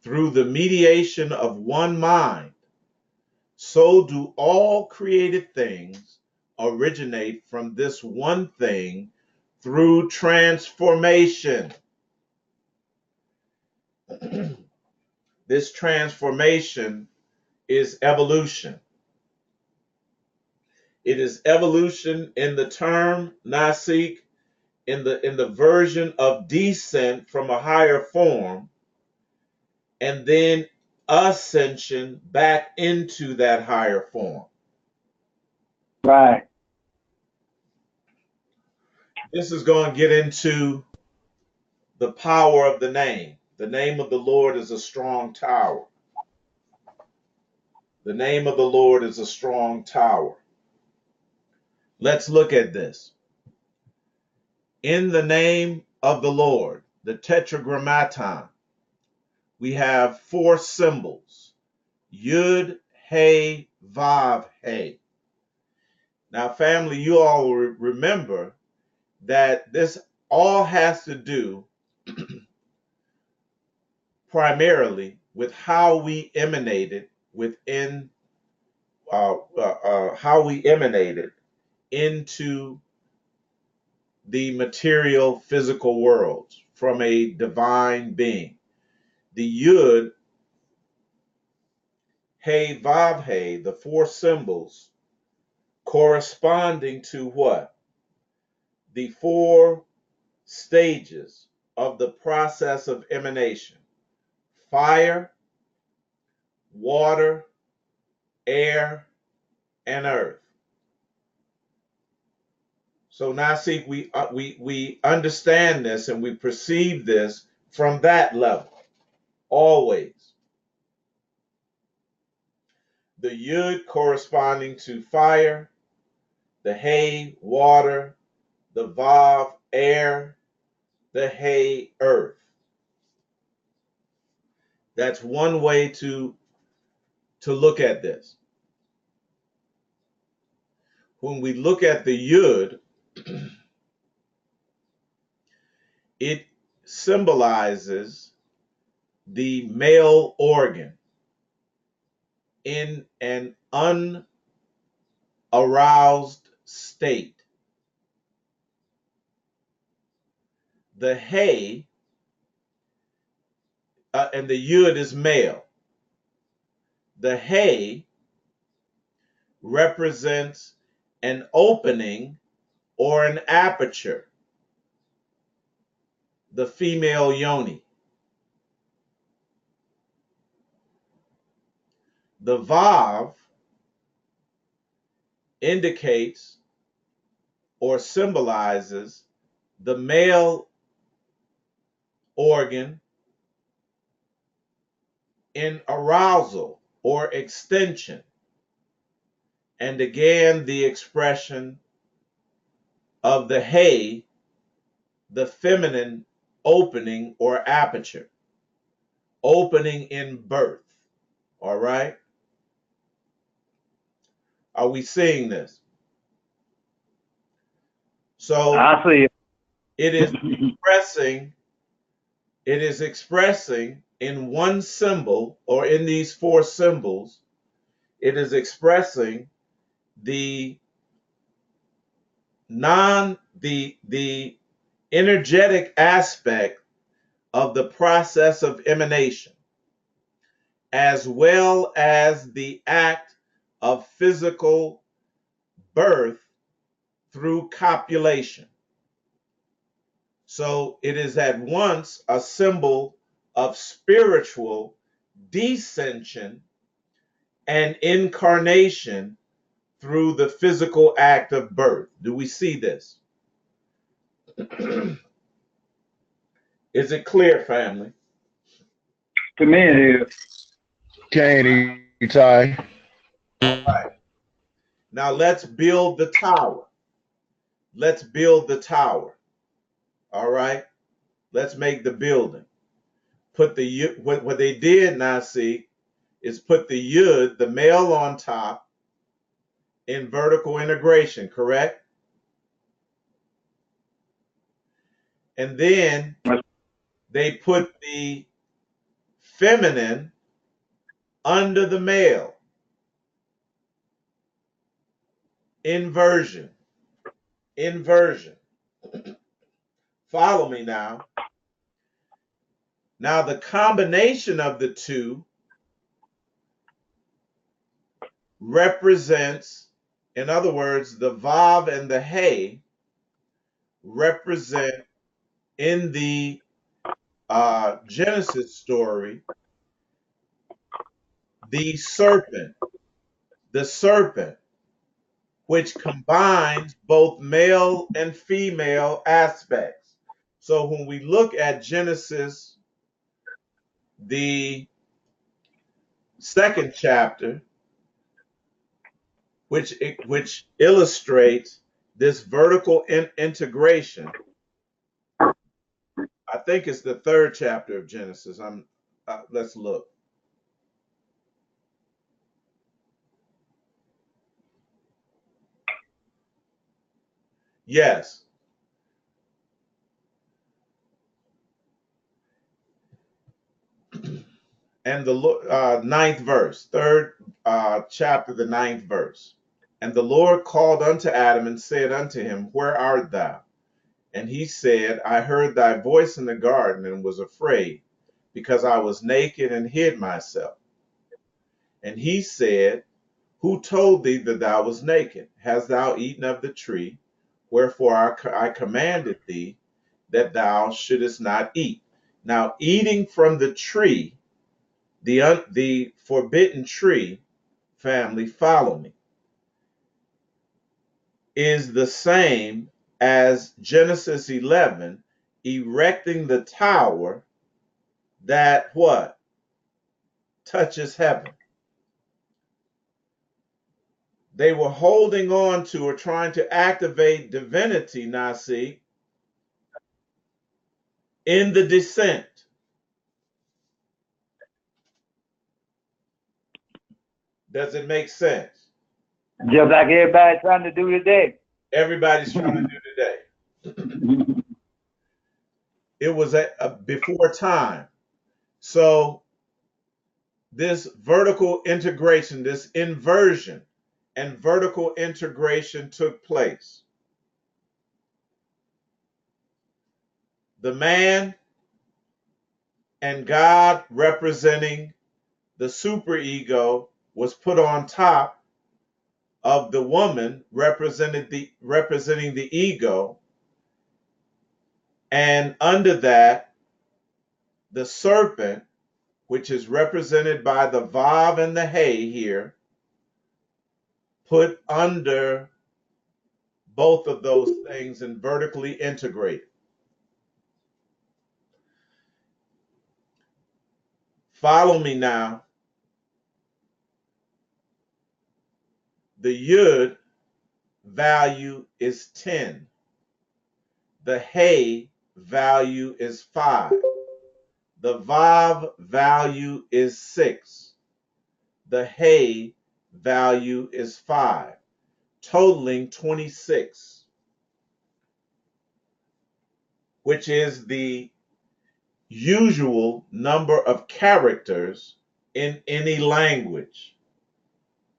through the mediation of one mind, so do all created things originate from this one thing through transformation." This transformation is evolution. It is evolution in the term Nasik, in the version of descent from a higher form, and then ascension back into that higher form. Right. This is going to get into the power of the name. The name of the Lord is a strong tower. The name of the Lord is a strong tower. Let's look at this. In the name of the Lord, the tetragrammaton, we have 4 symbols. Yud, He, Vav, He. Now, family, you all remember that this all has to do primarily with how we emanated within, how we emanated into the material physical world from a divine being. The Yud, He, Vav, He, the 4 symbols corresponding to what? The 4 stages of the process of emanation: fire, water, air, and earth. So now see, we understand this and we perceive this from that level, always. The Yud corresponding to fire, the He, water, the Vav, air, the He, earth. That's one way to look at this. When we look at the Yud, it symbolizes the male organ in an unaroused state. The He and the Yud is male. The He represents an opening or an aperture, the female yoni. The Vav indicates or symbolizes the male organ in arousal or extension, and again the expression of the He, the feminine opening or aperture, opening in birth. All right? Are we seeing this? So I see it. it is expressing in one symbol, or in these 4 symbols, it is expressing the the energetic aspect of the process of emanation, as well as the act of physical birth through copulation. So it is at once a symbol of spiritual descension and incarnation through the physical act of birth. Do we see this? Is it clear, family? To me, it is. Okay, Eitai. All right. Now let's build the tower. Let's build the tower. All right. Let's make the building. Put the what they did now, see, is put the Yud, the male, on top in vertical integration, correct? And then they put the feminine under the male. Inversion. Inversion. Follow me now. Now the combination of the two represents, in other words, the Vav and the He represent in the Genesis story the serpent, which combines both male and female aspects. So when we look at Genesis, the second chapter, which illustrates this vertical integration, I think it's the third chapter of Genesis. Let's look. Yes. And the ninth verse, third chapter, the ninth verse. And the Lord called unto Adam and said unto him, Where art thou? And he said, I heard thy voice in the garden and was afraid, because I was naked and hid myself. And he said, Who told thee that thou was naked? Hast thou eaten of the tree? Wherefore I commanded thee that thou shouldest not eat. Now, eating from the tree, the forbidden tree, family, follow me, is the same as Genesis 11, erecting the tower that what? Touches heaven. They were holding on to or trying to activate divinity, Nasi, in the descent. Does it make sense? Just like everybody's trying to do today. Everybody's trying to do today. It was before time. So this vertical integration, this inversion and vertical integration took place. The man and God, representing the superego, was put on top of the woman, representing the ego, and under that, the serpent, which is represented by the vav and the hay here, put under both of those things and vertically integrated. Follow me now. The yud value is 10. The hay value is 5. The vav value is 6. The hay value is 5, totaling 26, which is the usual number of characters in any language.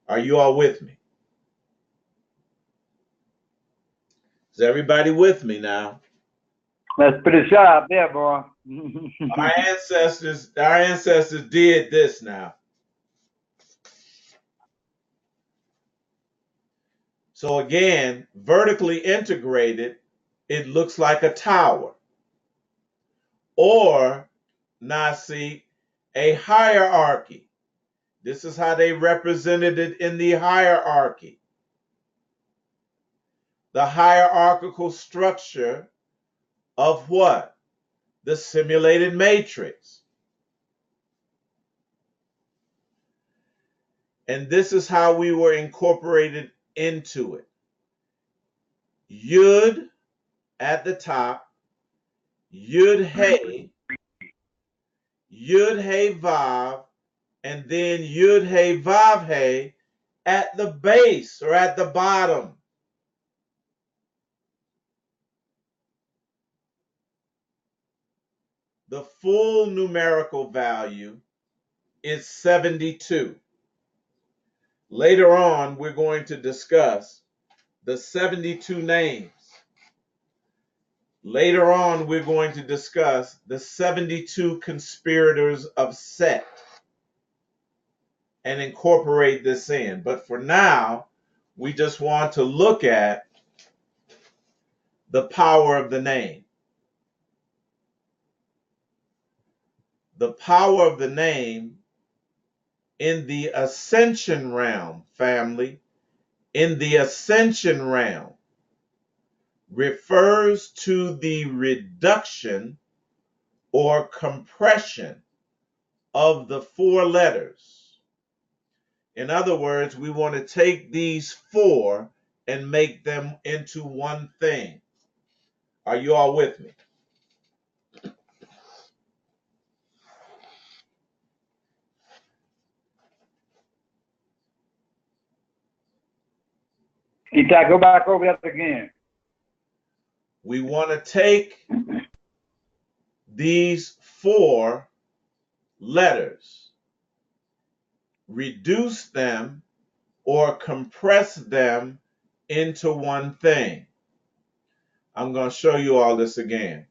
Are you all with me? Is everybody with me now? That's pretty sharp there, boy. Our ancestors did this now. So again, vertically integrated, it looks like a tower. Or, Nasi, a hierarchy. This is how they represented it in the hierarchy. The hierarchical structure of what? The simulated matrix. And this is how we were incorporated into it. Yud at the top, Yud Hey Vav, and then Yud Hey Vav Hey at the base or at the bottom. The full numerical value is 72. Later on, we're going to discuss the 72 names. Later on, we're going to discuss the 72 conspirators of Set and incorporate this in. But for now, we just want to look at the power of the name. The power of the name in the ascension realm, family, in the ascension realm refers to the reduction or compression of the 4 letters. In other words, we want to take these 4 and make them into one thing. Are you all with me? Eitai, go back over that again. We want to take these 4 letters, reduce them or compress them into one thing. I'm going to show you all this again.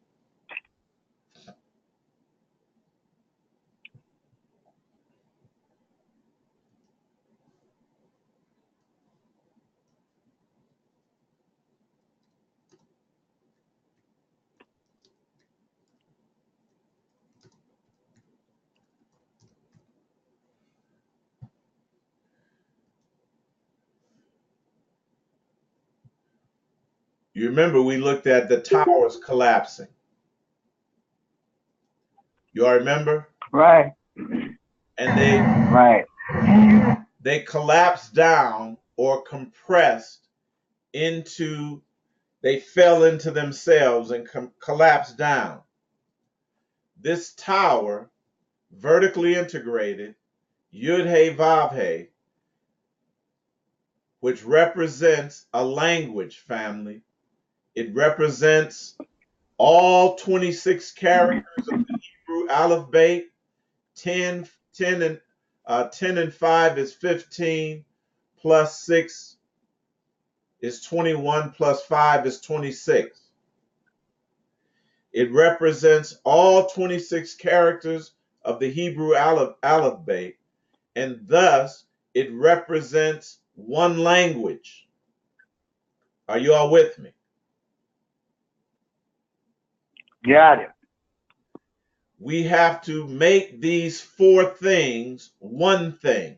You remember we looked at the towers collapsing. You all remember? Right. And they collapsed down or compressed into, they fell into themselves and collapsed down. This tower, vertically integrated, Yud-He Vav-He, which represents a language family. It represents all 26 characters of the Hebrew alphabet. 10 and 5 is 15, plus 6 is 21, plus 5 is 26. It represents all 26 characters of the Hebrew alphabet, and thus it represents one language. Are you all with me? Got it. We have to make these 4 things one thing.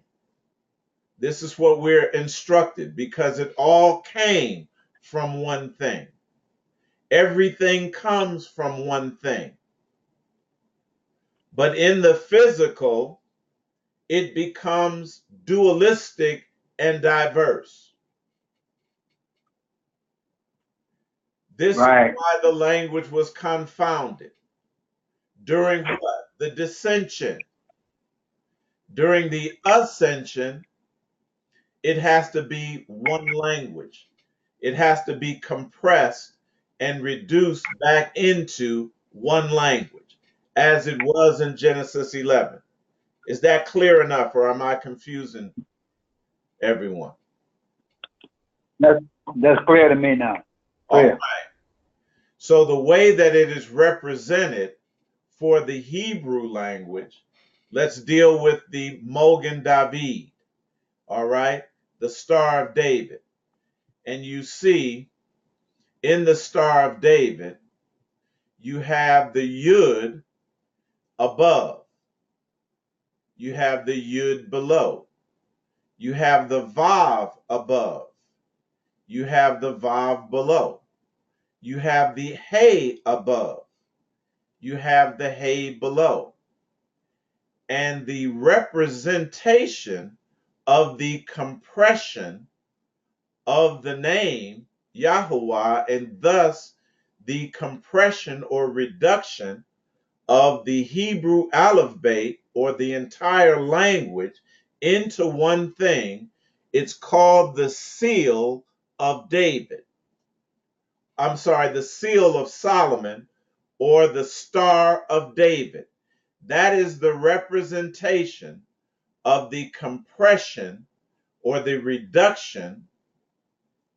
This is what we're instructed, because it all came from one thing. Everything comes from one thing. But in the physical, it becomes dualistic and diverse. This is why the language was confounded. During what? The descension. During the ascension, it has to be one language. It has to be compressed and reduced back into one language, as it was in Genesis 11. Is that clear enough, or am I confusing everyone? That's clear to me now. Clear. All right. So the way that it is represented for the Hebrew language, let's deal with the Mogen David, all right, the Star of David. And you see in the Star of David, you have the Yud above, you have the Yud below, you have the Vav above, you have the Vav below, you have the He above, you have the He below. And the representation of the compression of the name Yahuwah, and thus the compression or reduction of the Hebrew alphabet or the entire language into one thing, it's called the seal of David. I'm sorry, the seal of Solomon, or the Star of David. That is the representation of the compression or the reduction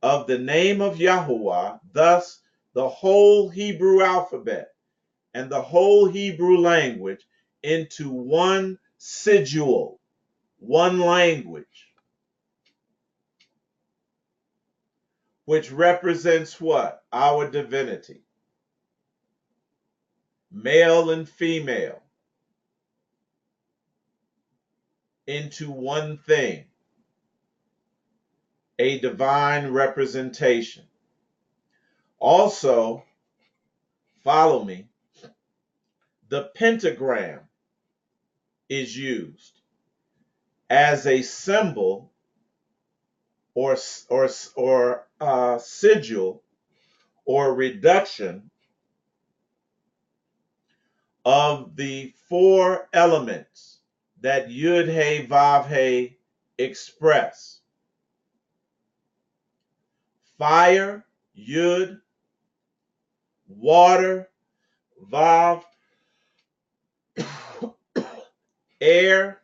of the name of Yahuwah, thus the whole Hebrew alphabet and the whole Hebrew language into one sigil, one language, which represents what? Our divinity. Male and female into one thing. a divine representation. Also, follow me, the pentagram is used as a symbol or sigil or reduction of the four elements that Yud He Vav He express. Fire, Yud, water, Vav, air,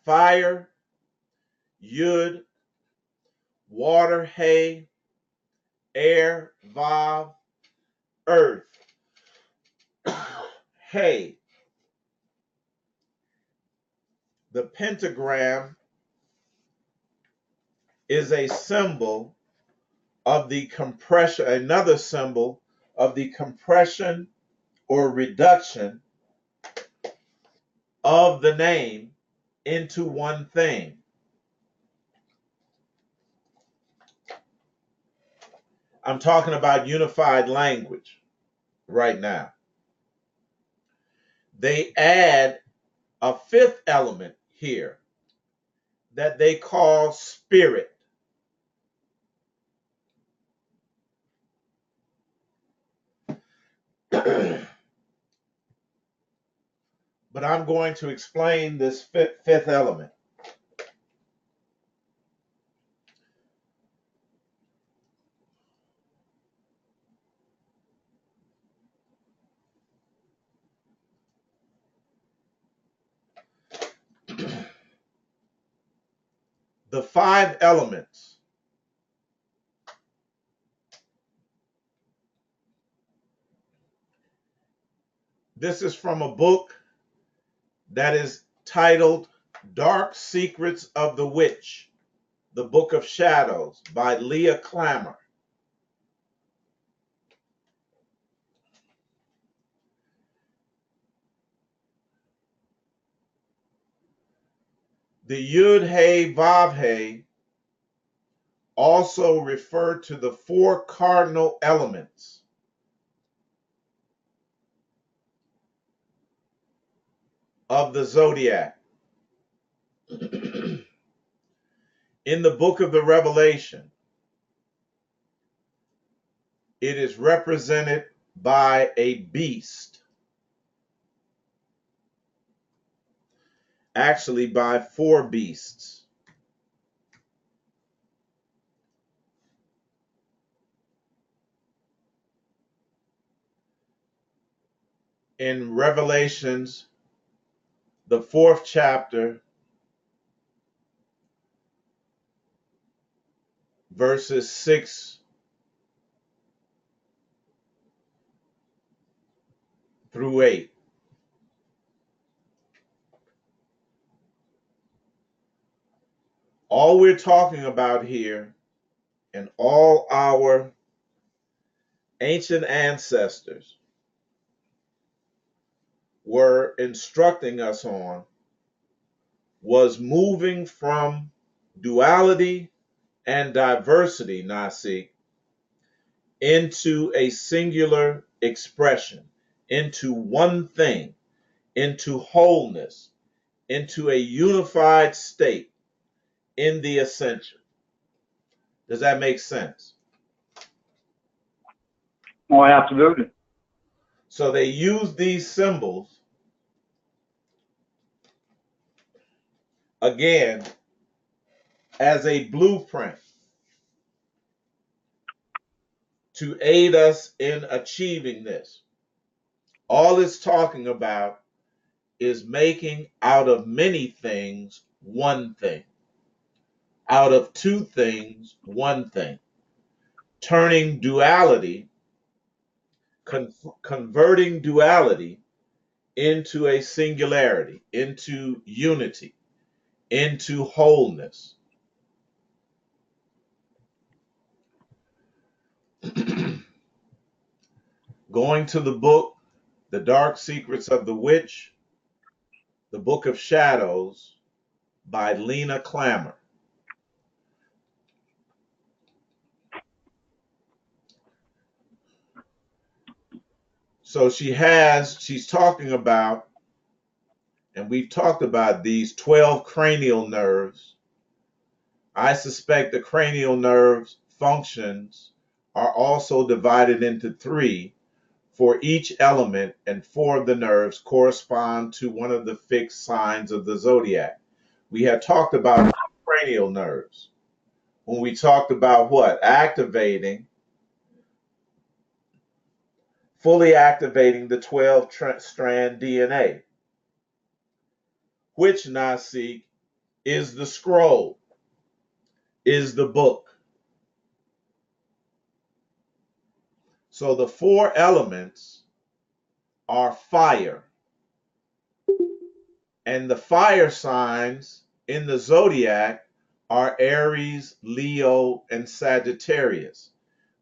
fire, Yud, water, He, air, Vav, earth, He. The pentagram is a symbol of the compression, another symbol of the compression or reduction of the name into one thing. I'm talking about unified language right now. They add a fifth element here that they call spirit. But I'm going to explain this fifth element. The five elements. This is from a book that is titled Dark Secrets of the Witch, the Book of Shadows by Leah Clammer. The Yud He Vav He also refer to the four cardinal elements of the zodiac. In the book of the Revelation, it is represented by a beast, actually by four beasts. In Revelations, the 4th chapter, verses 6 through 8. All we're talking about here, and all our ancient ancestors were instructing us on, was moving from duality and diversity, Nasi, into a singular expression, into one thing, into wholeness, into a unified state in the ascension. Does that make sense? Oh, absolutely. So they use these symbols again as a blueprint to aid us in achieving this. All it's talking about is making out of many things one thing, out of two things one thing, turning duality, converting duality into a singularity, into unity, into wholeness. Going to the book, The Dark Secrets of the Witch, the Book of Shadows by Lena Klammer. So she's talking about, and we've talked about these 12 cranial nerves. I suspect the cranial nerves functions are also divided into 3 for each element, and 4 of the nerves correspond to one of the fixed signs of the zodiac. We had talked about cranial nerves when we talked about what? Fully activating the 12-strand DNA, which, Nasik, is the scroll, is the book. So the 4 elements are fire, and the fire signs in the zodiac are Aries, Leo, and Sagittarius.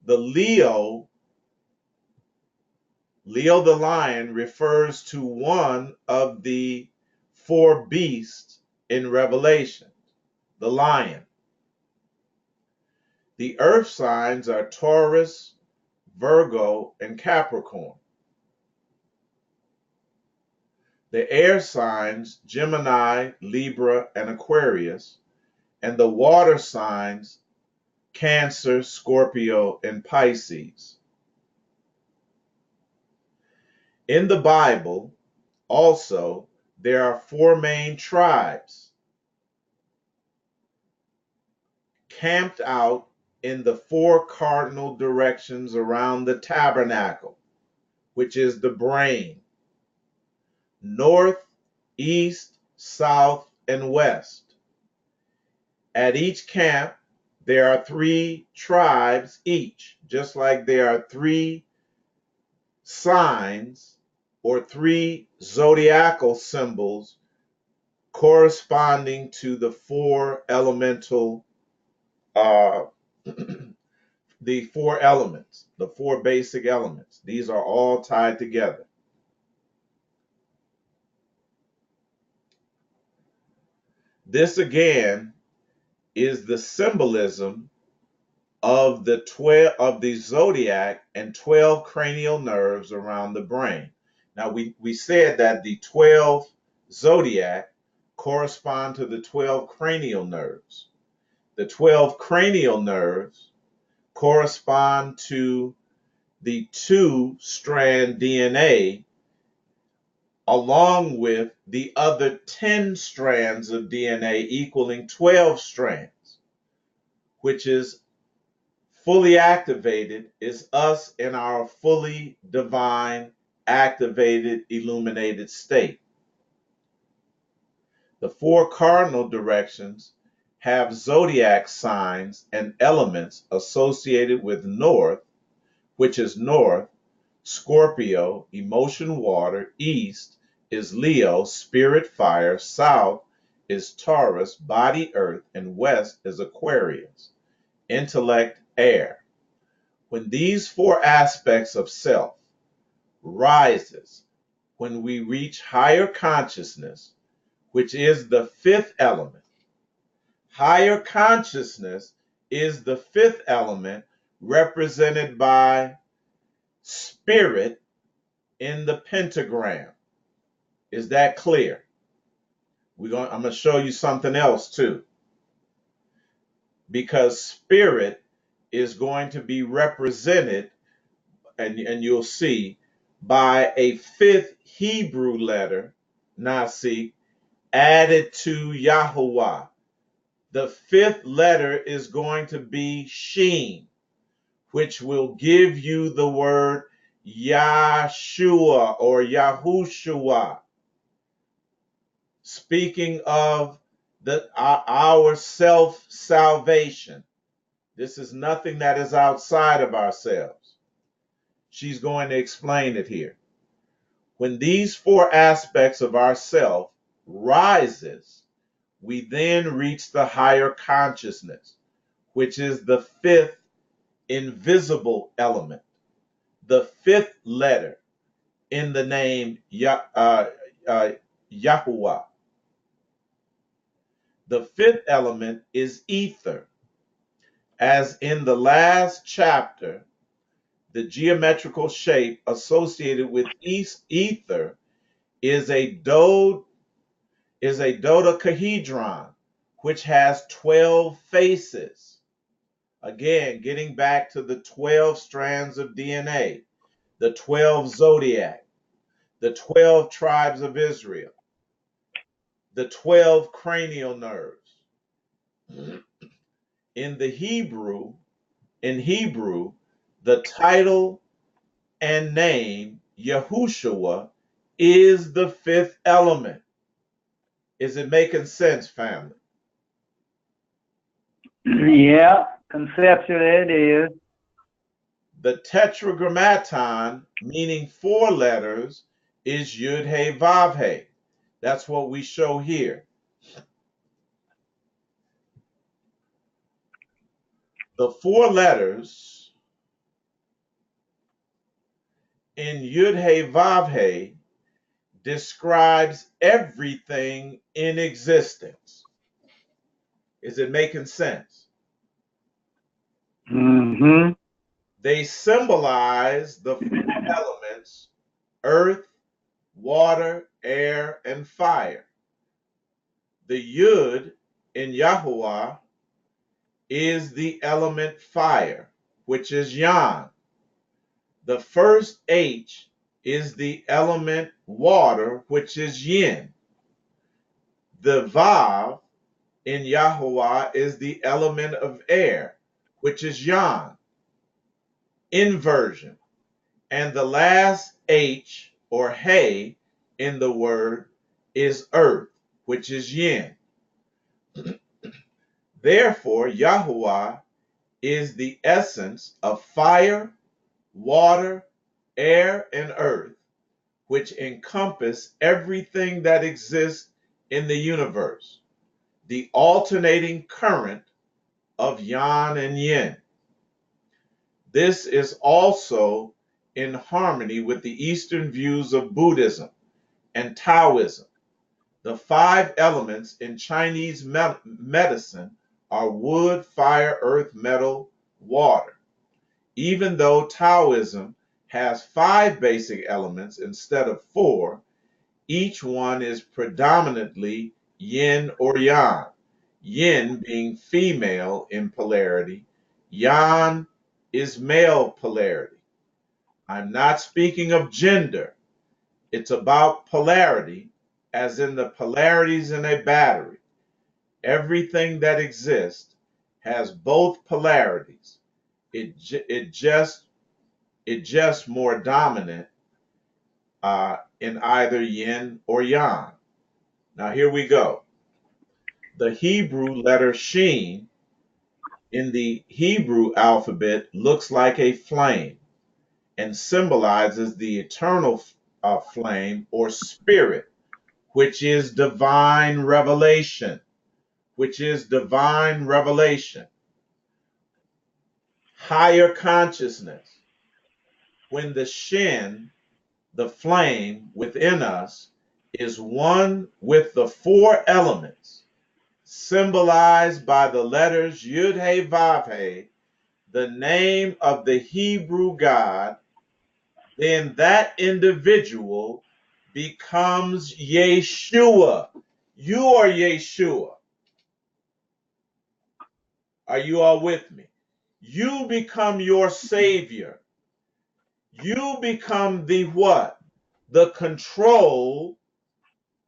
The Leo the lion, refers to one of the 4 beasts in Revelation, the lion. The earth signs are Taurus, Virgo, and Capricorn. The air signs, Gemini, Libra, and Aquarius, and the water signs, Cancer, Scorpio, and Pisces. In the Bible, also, there are 4 main tribes camped out in the 4 cardinal directions around the tabernacle, which is the brain: north, east, south, and west. At each camp, there are 3 tribes each, just like there are 3 signs or 3 zodiacal symbols corresponding to the 4 elemental, the 4 elements, the 4 basic elements. These are all tied together. This again is the symbolism of the zodiac and 12 cranial nerves around the brain. Now we said that the 12 zodiac correspond to the 12 cranial nerves. The 12 cranial nerves correspond to the 2-strand DNA, along with the other 10 strands of DNA equaling 12 strands, which is fully activated, is us in our fully divine, activated, illuminated state. The 4 cardinal directions have zodiac signs and elements associated with north, which is north, Scorpio, emotion water; east is Leo, spirit fire; south is Taurus, body earth; and west is Aquarius, intellect air. When these 4 aspects of self rises, when we reach higher consciousness, which is the 5th element. Higher consciousness is the 5th element, represented by spirit in the pentagram. Is that clear? I'm going to show you something else too, because spirit is going to be represented, and you'll see, by a 5th Hebrew letter, Nasi, added to Yahuwah. The 5th letter is going to be Sheen, which will give you the word Yahshua or Yahushua, speaking of our self-salvation. This is nothing that is outside of ourselves. She's going to explain it here. When these 4 aspects of ourself rises, we then reach the higher consciousness, which is the 5th invisible element, the 5th letter in the name Yahuwah. The fifth element is ether. As in the last chapter, the geometrical shape associated with ether is a dodecahedron, which has 12 faces. Again, getting back to the 12 strands of DNA, the 12 zodiac, the 12 tribes of Israel, the 12 cranial nerves. In Hebrew, the title and name Yahushua is the fifth element. Is it making sense, family? Yeah, conceptually it is. The tetragrammaton, meaning 4 letters, is Yud He Vav He. That's what we show here. The 4 letters in Yud He Vav He describes everything in existence. Is it making sense? Mm-hmm. They symbolize the 4 elements: earth, water, air, and fire. The Yud in Yahuwah is the element fire, which is Yan. The first H is the element water, which is Yin. The Vav in Yahuwah is the element of air, which is Yan. Inversion. And the last H or He in the word is earth, which is Yin. Therefore, Yahuwah is the essence of fire, water, air, and earth, which encompass everything that exists in the universe, the alternating current of Yan and Yin. This is also in harmony with the Eastern views of Buddhism and Taoism. The 5 elements in Chinese medicine are wood, fire, earth, metal, water. Even though Taoism has 5 basic elements instead of 4, each one is predominantly yin or yang, yin being female in polarity, yang is male polarity. I'm not speaking of gender. It's about polarity, as in the polarities in a battery. Everything that exists has both polarities. It just more dominant in either yin or yang. Now here we go. The Hebrew letter Shin in the Hebrew alphabet looks like a flame and symbolizes the eternal flame or spirit, which is divine revelation, higher consciousness. When the Shin, the flame within us, is one with the 4 elements, symbolized by the letters Yud He Vav He, the name of the Hebrew God, then that individual becomes Yeshua. You are Yeshua. Are you all with me? You become your Savior. You become the what? The control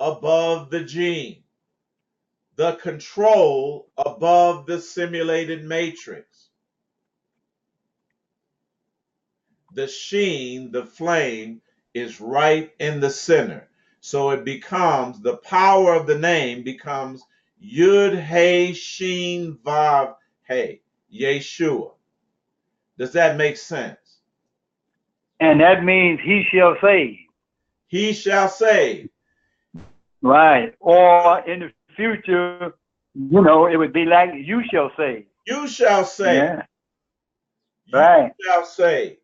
above the gene, the control above the simulated matrix. The Shin, the flame, is right in the center. So it becomes, the power of the name becomes Yud He Shin Vav He, Yeshua. Does that make sense? And that means he shall save. He shall save. Right. Or in the future, it would be like you shall save. You shall save. Yeah. You Right. shall save.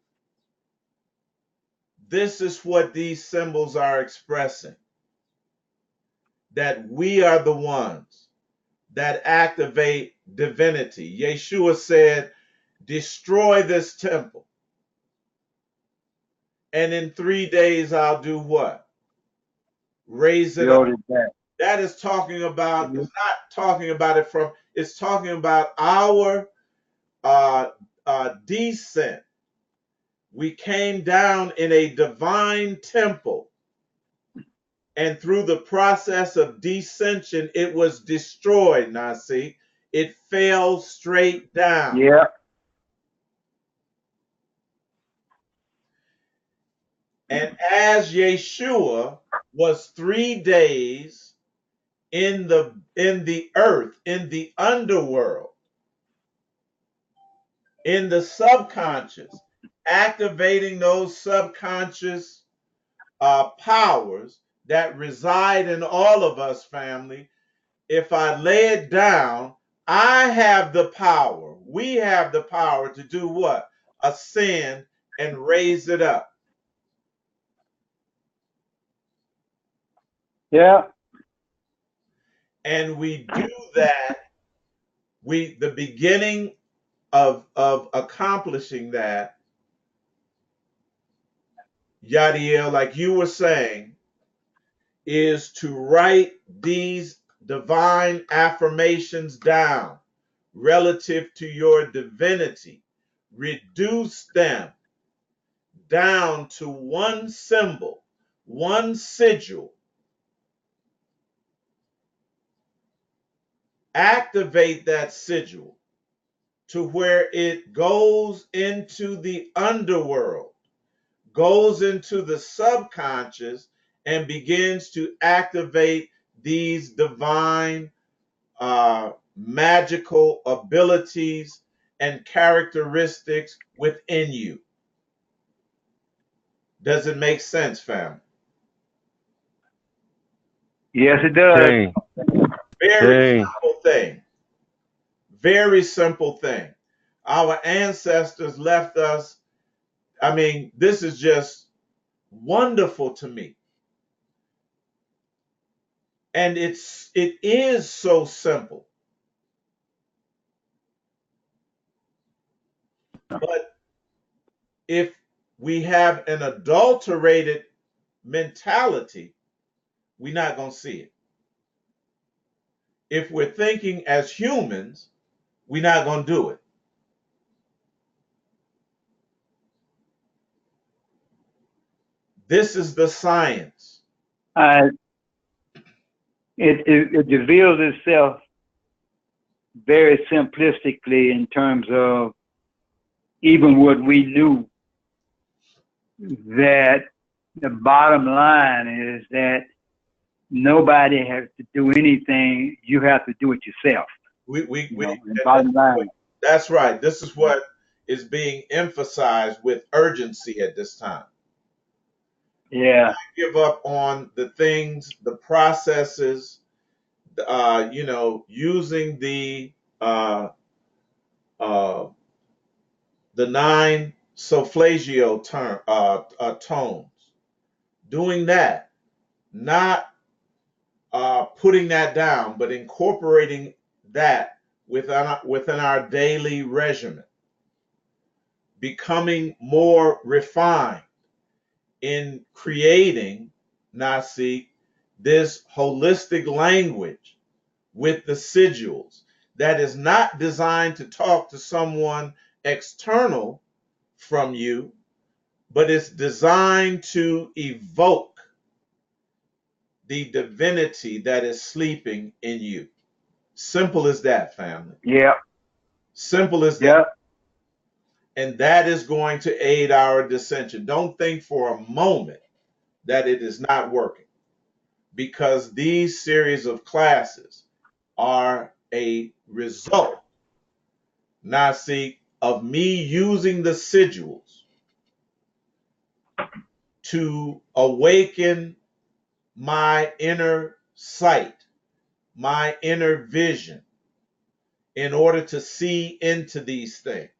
This is what these symbols are expressing. That we are the ones that activate divinity. Yeshua said, destroy this temple. And in 3 days, I'll do what? Raise it up. That is talking about, it's not talking about it from, it's talking about our descent. We came down in a divine temple. And through the process of descension, it was destroyed, Nasi. It fell straight down. Yeah. And as Yeshua was 3 days in the earth, in the underworld, in the subconscious, activating those subconscious powers that reside in all of us, family. If I lay it down, I have the power. We have the power to do what? Ascend and raise it up. Yeah. And we do that. The beginning of accomplishing that, Yadiel, like you were saying, is to write these divine affirmations down relative to your divinity. Reduce them down to one symbol, one sigil. Activate that sigil to where it goes into the underworld, goes into the subconscious, and begins to activate these divine magical abilities and characteristics within you. Does it make sense, fam? Yes, it does. Dang. Very simple thing. Very simple thing. Our ancestors left us. I mean, this is just wonderful to me. And it is so simple. But if we have an adulterated mentality, we're not going to see it. If we're thinking as humans, we're not going to do it. This is the science. It reveals itself very simplistically in terms of even what we knew, that the bottom line is that nobody has to do anything. You have to do it yourself. Bottom line. That's right. This is what is being emphasized with urgency at this time. Yeah. Give up on the things, the processes, using the 9 solfeggio tones, doing that, not putting that down, but incorporating that within our daily regimen, becoming more refined in creating, Nasi, this holistic language with the sigils that is not designed to talk to someone external from you, but it's designed to evoke the divinity that is sleeping in you. Simple as that, family. Yeah. Simple as that. And that is going to aid our dissension. Don't think for a moment that it is not working, because these series of classes are a result, Nasi, of me using the sigils to awaken my inner sight, my inner vision, in order to see into these things.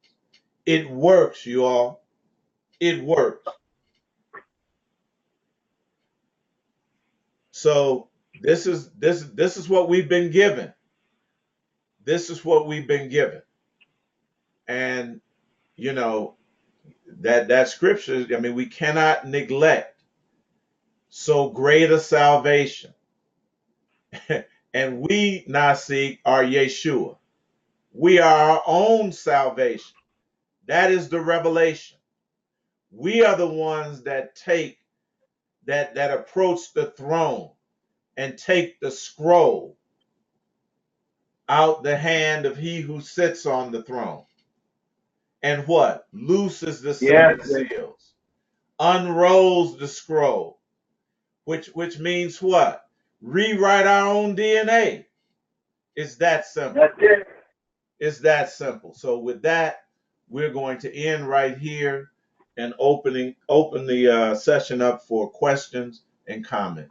It works, you all. It works. So this is what we've been given. This is what we've been given. And, you know, that scripture, I mean, we cannot neglect so great a salvation. And we, Nasi, are Yeshua. We are our own salvation. That is the revelation. We are the ones that take, that approach the throne and take the scroll out the hand of he who sits on the throne. And what? Looses the seven seals. Unrolls the scroll. Which means what? Rewrite our own DNA. It's that simple. That's it. It's that simple. So with that, we're going to end right here and open the session up for questions and comments.